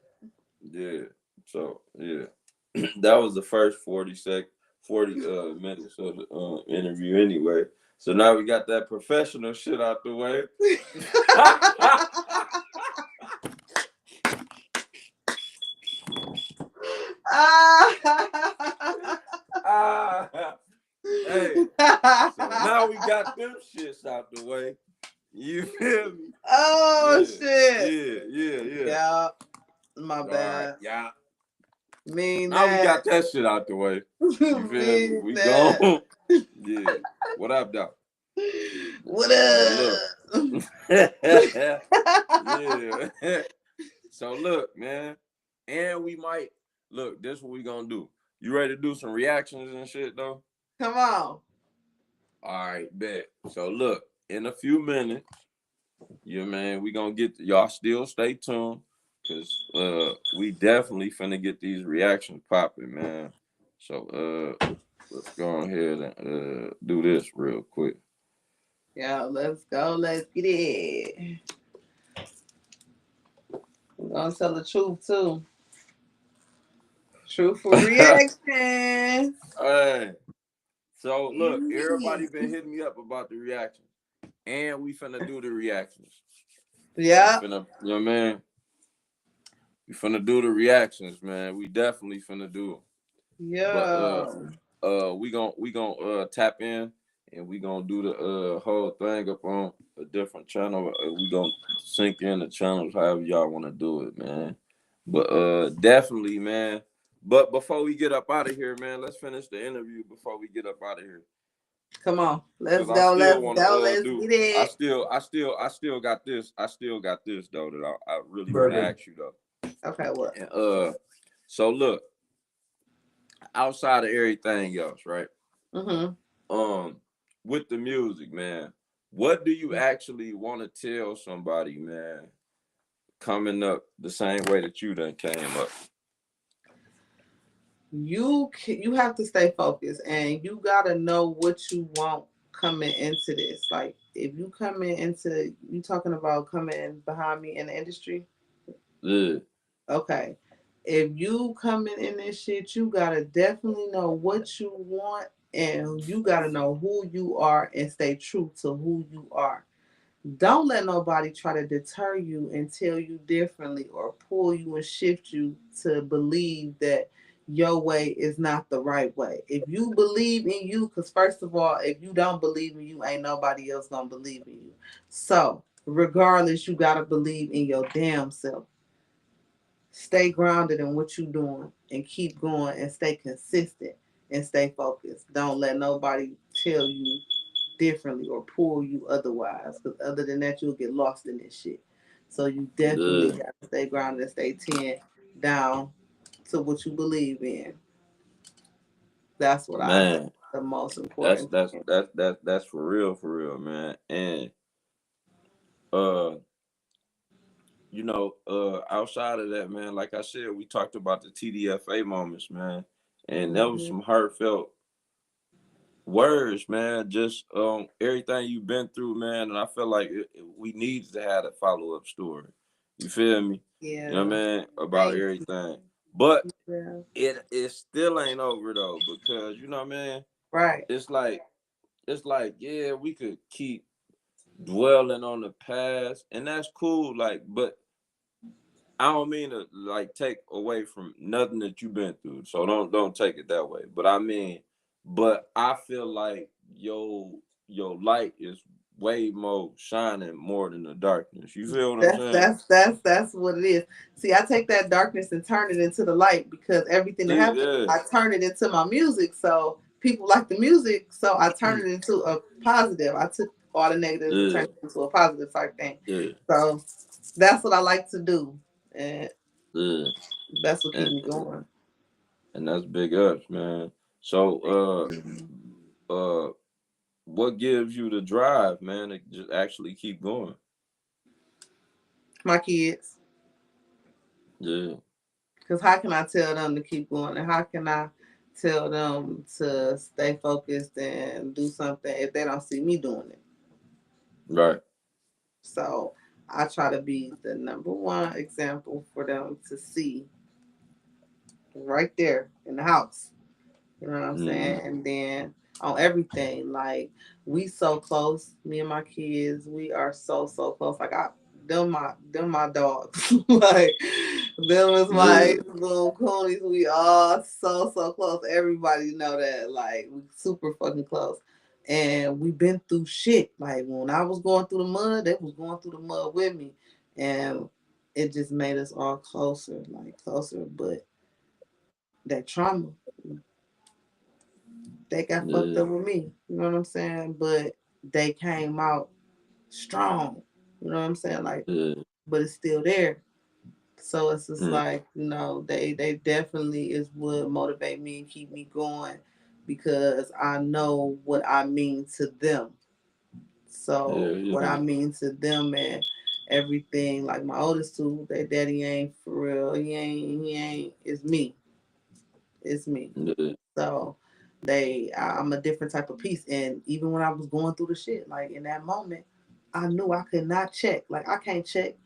A: yeah. So yeah, that was the first 40 minutes of the interview anyway. So now we got that professional shit out the way. Ah, hey, so now we got them shits out the way. You feel me?
B: Oh
A: Yeah,
B: shit.
A: yeah, yeah, yeah.
B: Yeah, my
A: All right,
B: bad.
A: yeah.
B: Mean
A: Now we
B: that.
A: got that shit out the way. You feel me?
B: Mean
A: We
B: that.
A: gone. Yeah. What up, though?
B: What
A: But look.
B: up?
A: Yeah. So look, man. And we might look, this what we gonna do. You ready to do some reactions and shit though?
B: Come on.
A: All right, bet. So look, in a few minutes, yeah, man, we gonna get y'all still stay tuned. Cause we definitely finna get these reactions popping, man. So let's go ahead and do this real quick.
B: Yo, let's go. Let's get it. We're gonna tell the truth too. Truthful reaction.
A: Hey, so look, everybody
B: Mhm.
A: been hitting me up about the reactions. And we finna do the reactions. We
B: Yeah.
A: finna, you know what I mean? We finna do the reactions, man. We definitely finna do them. But
B: Yeah.
A: we gonna tap in and we gonna do the whole thing up on a different channel. We gonna sync in the channels however y'all wanna do it, man. But definitely, man. But before we get up out of here, man, let's finish the interview before we get up out of here.
B: Come on. Let's
A: Cause I
B: go.
A: still
B: Let's
A: wanna
B: go. Let's
A: do
B: get it.
A: I still got this. I still got this though that I really wanna
B: Burger.
A: ask you though.
B: Okay, what?
A: And so look, outside of everything else, right?
B: Mm-hmm.
A: Um, with the music, man, what do you actually want to tell somebody, man, coming up the same way that you done came up?
B: You have to stay focused, and you gotta know what you want coming into this. Like if you coming into you talking about coming behind me in the industry,
A: Yeah,
B: okay. If you coming in this shit, you gotta definitely know what you want, and you gotta know who you are and stay true to who you are. Don't let nobody try to deter you and tell you differently or pull you and shift you to believe that your way is not the right way. If you believe in you, because first of all, if you don't believe in you, ain't nobody else gonna believe in you. So, regardless, you gotta believe in your damn self. Stay grounded in what you're doing and keep going and stay consistent and stay focused. Don't let nobody tell you differently or pull you otherwise. Because other than that, you'll get lost in this shit. So you definitely
A: yeah,
B: got to stay grounded and stay 10 down to what you believe in. That's what I think
A: man.
B: the most
A: That's
B: important
A: that's
B: thing.
A: that's that's for real, man. And uh, outside of that, man, like I said, we talked about the TDFA moments, man, and that was
B: Mm-hmm.
A: some heartfelt words, man. Just everything you've been through, man, and I feel like we need to have a follow up story. You feel me? You know what
B: Yeah.
A: I mean about
B: Thank
A: everything, but
B: you.
A: it still ain't over though because you know what I mean.
B: Right.
A: It's like yeah, we could keep dwelling on the past, and that's cool. Like, but I don't mean to like take away from nothing that you've been through. So don't take it that way. But I mean, but I feel like your light is way more shining more than the darkness. You feel what I'm
B: That's
A: saying?
B: that's that's that's what it is. See, I take that darkness and turn it into the light because everything that
A: See,
B: happens,
A: yeah.
B: I turn it into my music. So people like the music, so I turn it into a positive. I took all the negatives and
A: Yeah,
B: turned it into a positive type thing.
A: yeah,
B: So that's what I like to do, and
A: yeah.
B: that's what keeps
A: And
B: me going.
A: and that's big ups, man. So what gives you the drive, man, to just actually keep going?
B: My kids,
A: Yeah,
B: because how can I tell them to keep going, and how can I tell them to stay focused and do something if they don't see me doing it?
A: right.
B: So I try to be the number one example for them to see right there in the house. You know what I'm
A: Mm-hmm.
B: saying? And then on everything, like we so close, me and my kids, we are so close. Like I them my dogs. Like them is my
A: Yeah,
B: little coonies. We all so close. Everybody know that. Like we super fucking close. And we been through shit. Like when I was going through the mud, they was going through the mud with me. And it just made us all closer, like closer. But that trauma, they got fucked
A: Yeah.
B: up with me. You know what I'm saying? But they came out strong. You know what I'm saying? Like,
A: Yeah.
B: but it's still there. So it's just
A: Mm.
B: like, they definitely is what motivate me and keep me going because I know what I mean to them.
A: Yeah.
B: So what
A: Yeah.
B: I mean to them and everything, like my oldest two, their daddy ain't for real. He ain't. It's me. It's me.
A: Yeah.
B: So I'm a different type of piece. And even when I was going through the shit, like in that moment, I knew I could not check. Like I can't check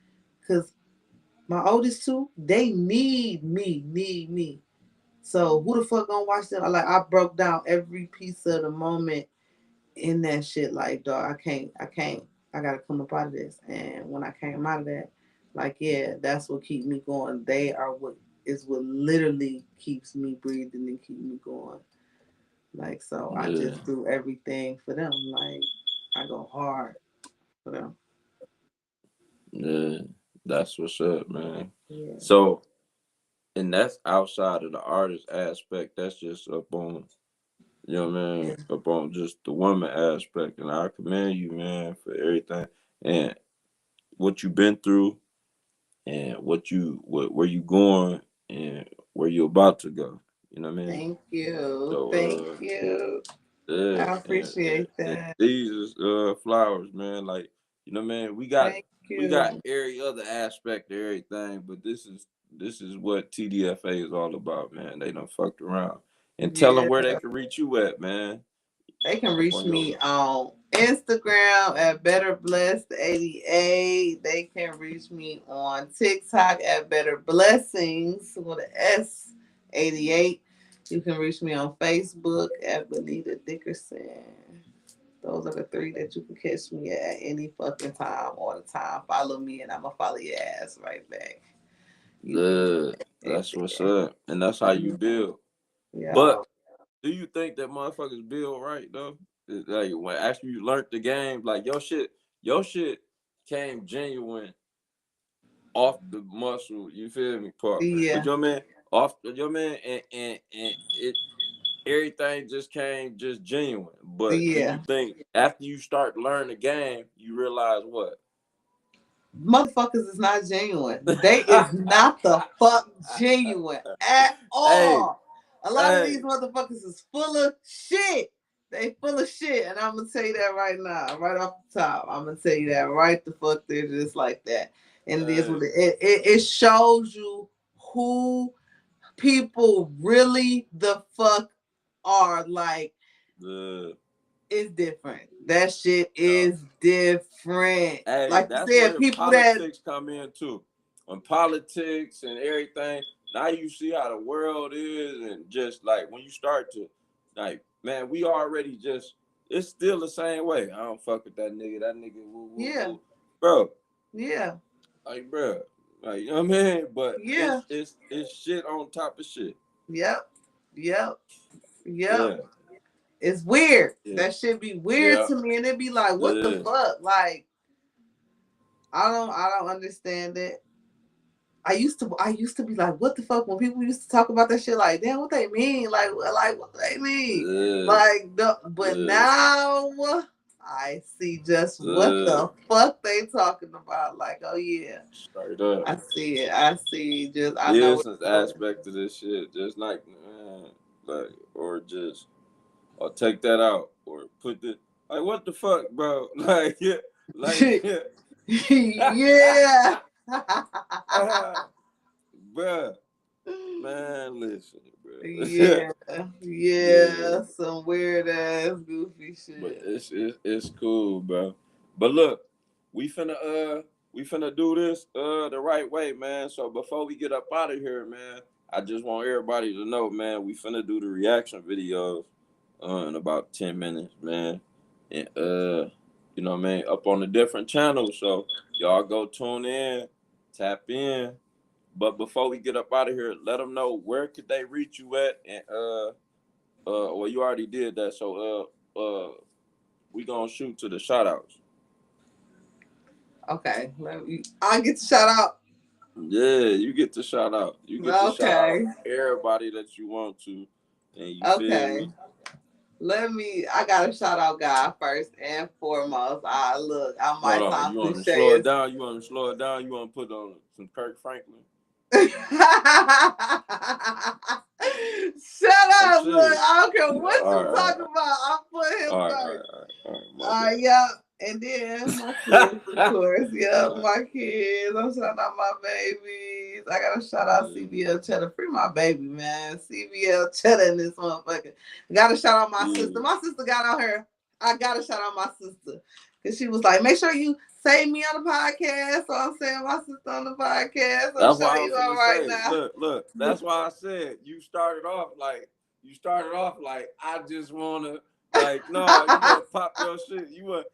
B: because my oldest two, they need me. So who the fuck gonna watch them? Like I broke down every piece of the moment in that shit. Like dog, I can't. I gotta come up out of this. And when I came out of that, like yeah, that's what keep me going. They are what literally keeps me breathing and keep me going. Like so, I
A: Yeah.
B: just do everything for them. Like I go hard for them.
A: Yeah. That's what's up, man.
B: Yeah,
A: So, and that's outside of the artist aspect. That's just up on, you know what I
B: yeah.
A: mean, up on just the woman aspect. And I commend you, man, for everything and what you've been through and where you going and where you about to go. You know what I mean?
B: Thank you, thank
A: So
B: you.
A: yeah,
B: I
A: and
B: appreciate that.
A: these is flowers, man. Like, you know, man,
B: Thank
A: we got
B: you.
A: every other aspect of everything, but this is what TDFA is all about, man. They done fucked around. And tell them
B: Yeah.
A: where they can reach you at, man.
B: They can
A: Up
B: reach
A: on your
B: me on Instagram at BetterBlessed88. They can reach me on TikTok at Better Blessings with an S 88. You can reach me on Facebook at Benita Dickerson. Those are the three that you can catch me at any fucking time, all the time. Follow me and I'm gonna follow your ass right back. You can get
A: that's what's
B: there.
A: up. And that's how you build.
B: Yeah.
A: But do you think that motherfuckers build right though? Like when after you learned the game, like your shit came genuine off the muscle, you feel me, part. But
B: Yeah.
A: your man off your man and it everything just came just genuine. But do you
B: Yeah.
A: think after you start learning the game, you realize what?
B: Motherfuckers is not genuine. They is not the fuck genuine at
A: Hey,
B: all. A lot of these
A: hey,
B: motherfuckers is full of shit. They full of shit, and I'm gonna tell you that right now, right off the top. I'm gonna tell you that right the fuck. They're just like that, and it is
A: hey,
B: what it shows you who people really the fuck are. Like
A: the
B: it's different. That shit
A: yeah.
B: is different.
A: Hey,
B: Like you
A: that's
B: said,
A: where
B: people that
A: politics come in too. On politics and everything, now you see how the world is, and just like when you start to, like, man, we already just, it's still the same way. I don't fuck with that nigga. That nigga, woo, woo,
B: yeah.
A: woo, bro.
B: Yeah,
A: Like, bro, like, you know what I mean? But
B: yeah,
A: it's shit on top of shit.
B: yep, yep, yep.
A: Yeah,
B: It's weird.
A: yeah,
B: That shit be weird
A: yeah,
B: to me, and it be like, what the
A: yeah,
B: fuck? Like, I don't understand it. I used to be like, what the fuck? When people used to talk about that shit, like, damn, what they mean? Like what they mean?
A: yeah,
B: Like, but
A: yeah,
B: now I see just what
A: yeah.
B: the fuck they talking about. Like, oh yeah,
A: Straight up.
B: I see it. I see. Just I know what's
A: Business
B: going.
A: aspect of this shit, just like man, like or just or take that out or put the like what the fuck, bro? Like yeah, like yeah,
B: Yeah.
A: bruh, man, listen, bro.
B: Yeah,
A: Yeah,
B: yeah, some weird ass goofy
A: but
B: shit.
A: it's cool, bro. But look, we finna we finna do this the right way, man. So before we get up out of here, man, I just want everybody to know, man, we finna do the reaction videos in about 10 minutes, man. And you know what I mean, up on the different channels. So y'all go tune in, tap in. But before we get up out of here, let them know where could they reach you at and well you already did that. So we gonna shoot to the shout outs.
B: Okay, I get to shout out.
A: Yeah, you get to shout out. You get to shout out
B: Okay.
A: everybody that you want to, and you feel
B: Okay.
A: me?
B: I gotta shout out God first and foremost. Look, I
A: Hold
B: might
A: on.
B: sound
A: You want to slow
B: cliche
A: it
B: as
A: down? You want to slow it down? You want to put on some Kirk Franklin?
B: Shut
A: I'm
B: up, look,
A: serious.
B: I don't care what
A: All
B: you
A: right,
B: talking about. I put him
A: all right, all right,
B: first.
A: all right, all right. My
B: Yeah, and then my kids, of
A: bad.
B: course. Yeah,
A: All right.
B: my kids. I'm shouting out my babies. I gotta shout out
A: Yeah.
B: CBL Cheddar. Free my baby, man. CBL Cheddar in this motherfucker. Gotta shout out my
A: Yeah.
B: sister. My sister got out here. I gotta shout out my sister. Cause she was like, make sure you save me on the podcast. So I'm saying my sister on the podcast. I'm
A: That's why
B: showing
A: I was
B: you all
A: finna
B: right
A: say.
B: now.
A: Look. That's why I said you started off like I just wanna no, you want to pop your shit. You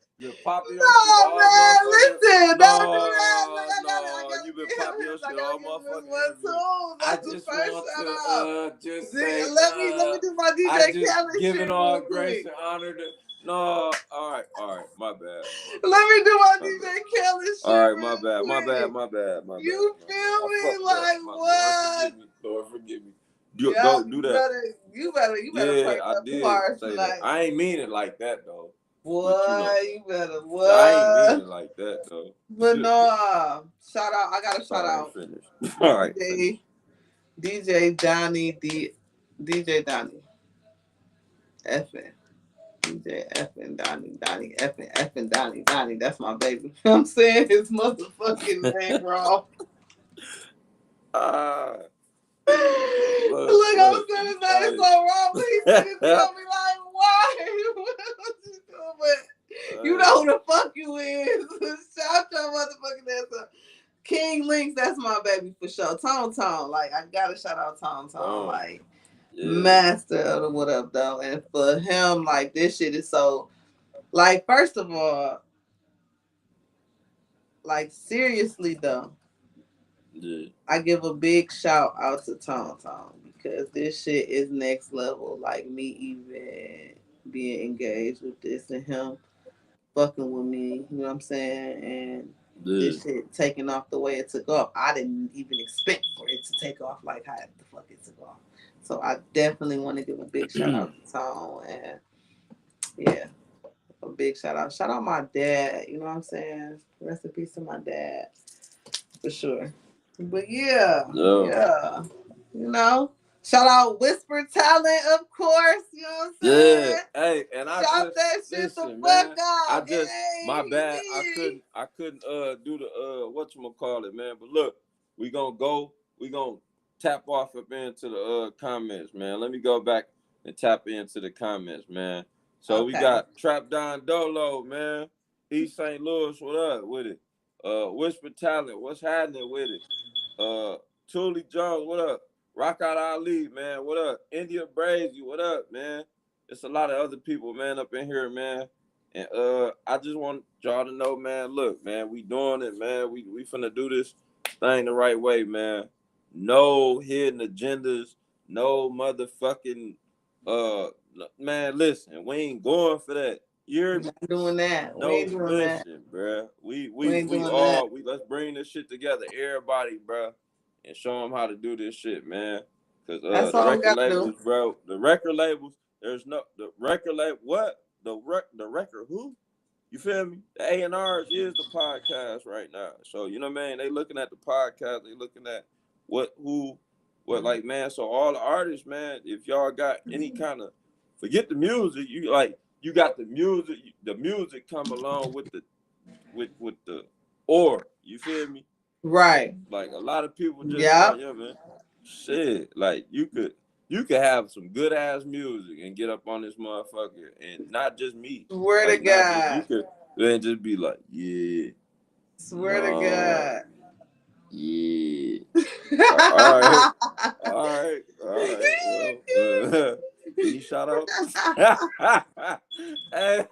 A: popping your shit
B: No,
A: all
B: man,
A: motherfucking.
B: listen, don't do that. Look,
A: No,
B: I
A: no,
B: gotta
A: you been
B: give
A: popping
B: him
A: your
B: this. I
A: shit
B: gotta
A: all
B: give him this
A: motherfucking
B: one
A: interview.
B: too.
A: I
B: That's the
A: just
B: first
A: want
B: shout out.
A: to just say
B: Let me do my
A: I
B: DJ
A: just
B: Khaled
A: giving
B: shit real
A: all grace
B: quick.
A: and honor to no. All right, my bad,
B: Let me do my
A: my bad.
B: DJ Khaled
A: All
B: shit
A: right,
B: real quick. You
A: my bad.
B: feel
A: I
B: me?
A: fucked up.
B: Like
A: My Lord
B: what?
A: forgive me. Lord forgive me.
B: Yep,
A: Go do that.
B: you better
A: Yeah,
B: pray
A: I
B: for the
A: did
B: heart
A: say that.
B: tonight.
A: I ain't mean it like that though. But you know,
B: What? You better
A: I ain't mean
B: what?
A: it like that though.
B: But no, shout out. I gotta shout
A: All right,
B: out
A: finish. All right, finish.
B: DJ Donnie DJ Donnie Effin. DJ Effin Donnie Effin Donnie. That's my baby. I'm saying his motherfucking name wrong.
A: Ah,
B: Look, I'm
A: look.
B: saying his name so wrong, but he sent it to me like, why? What you doing? But you know who the fuck you is. Shout your motherfucking ass up. King Links, that's my baby for sure. Tone, like I gotta shout out Tone, like
A: Yeah,
B: master of the what up though. And for him, like this shit is so like first of all, like seriously though,
A: yeah.
B: I give a big shout out to Tone because this shit is next level. Like me even being engaged with this and him fucking with me, you know what I'm saying? And
A: Yeah.
B: this shit taking off the way it took off. I didn't even expect for it to take off like how the fuck it took off. So I definitely want to give a big shout out to Tone and yeah, a big shout out. Shout out my dad, you know what I'm saying? Rest in peace to my dad. For sure. But yeah,
A: Yeah.
B: yeah. You know? Shout out Whisper Talent, of course, you know what I'm
A: Yeah,
B: saying?
A: hey, and I
B: Shout
A: just
B: that shit the
A: listen,
B: fuck
A: man. I
B: out.
A: just my
B: Yay,
A: bad.
B: me.
A: I couldn't do the whatchamacallit, man. But look, we gonna tap off up into the comments, man. Let me go back and tap into the comments, man. So we
B: Okay.
A: got Trap Don Dolo, man. East St. Louis, what up with it? Whisper Talent, what's happening with it? Tully Jones, what up? Rock Out Ali, man. What up? India Brazy, what up, man? It's a lot of other people, man, up in here, man. And I just want y'all to know, man, look, man, we doing it, man. We finna do this thing the right way, man. No hidden agendas, no motherfucking man, listen, we ain't going for that.
B: We're
A: You're
B: not doing that. We
A: no,
B: ain't doing that.
A: listen, bruh.
B: We ain't doing that.
A: We let's bring this shit together, everybody, bruh, and show them how to do this shit, man. Cause
B: That's
A: the
B: all we
A: record
B: gotta
A: labels,
B: do.
A: bro, the record labels. There's no the record label. What the record who? You feel me? The A&Rs is the podcast right now. So you know what I mean? They looking at the podcast. They looking at what like man. So all the artists, man, if y'all got any kind of forget the music, you got the music. The music come along with the or you feel me?
B: Right.
A: Like a lot of people just want,
B: Yep.
A: yeah, man. Shit, like you could have some good ass music and get up on this motherfucker, and not just me,
B: Swear to
A: like not just you
B: God.
A: could then just be like, yeah,
B: Swear to
A: no,
B: God.
A: yeah, all right, all right. Well, any shout outs? Hey.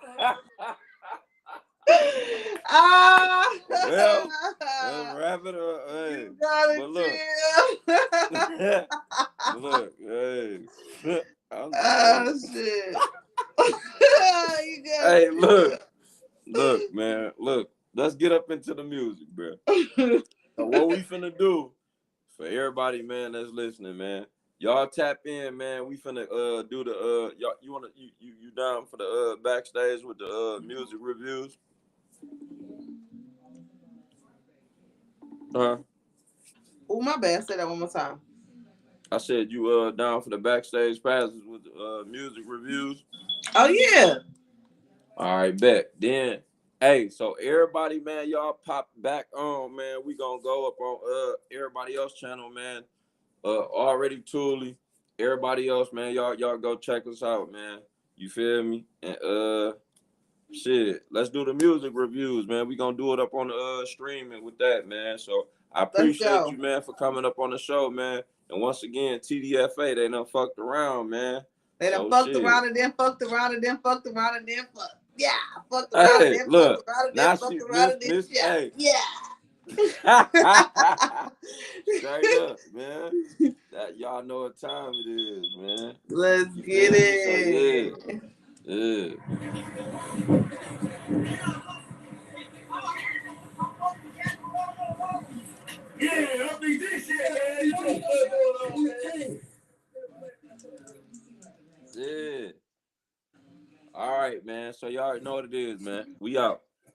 B: Ah,
A: Well, let's wrap it up. Hey,
B: you gotta
A: but look,
B: chill.
A: but look, hey, hey,
B: Oh shit. You gotta
A: hey, look, man, look. Let's get up into the music, bro. So what we finna do for everybody, man, that's listening, man. Y'all tap in, man. We finna do the y'all you down for the backstage with the music reviews? Huh?
B: Oh, my bad. Say that one more time.
A: I said you down for the backstage passes with the music reviews.
B: Oh yeah.
A: All right, bet. Then, hey, so everybody, man, y'all pop back on, man. We gonna go up on everybody else channel, man. Already Thule. Everybody else, man, y'all go check us out, man. You feel me? And shit, let's do the music reviews, man. We gonna do it up on the streaming with that, man. So I
B: Let's
A: appreciate
B: go.
A: you, man, for coming up on the show, man. And once again, TDFA, they done fucked around, man.
B: They done
A: So
B: fucked
A: shit.
B: around and then fucked around and then fucked around and then fucked. Yeah, fucked around and
A: Hey,
B: then
A: look,
B: fucked around and
A: now
B: then
A: she
B: fucked around and then
A: miss
B: yeah.
A: hey.
B: Yeah.
A: Straight up, man. That y'all know what time it is, man.
B: Let's
A: You
B: get
A: feel me? So
B: it.
A: yeah.
C: Yeah, I mean this shit, man.
A: Yeah. All right, man. So y'all know what it is, man. We out.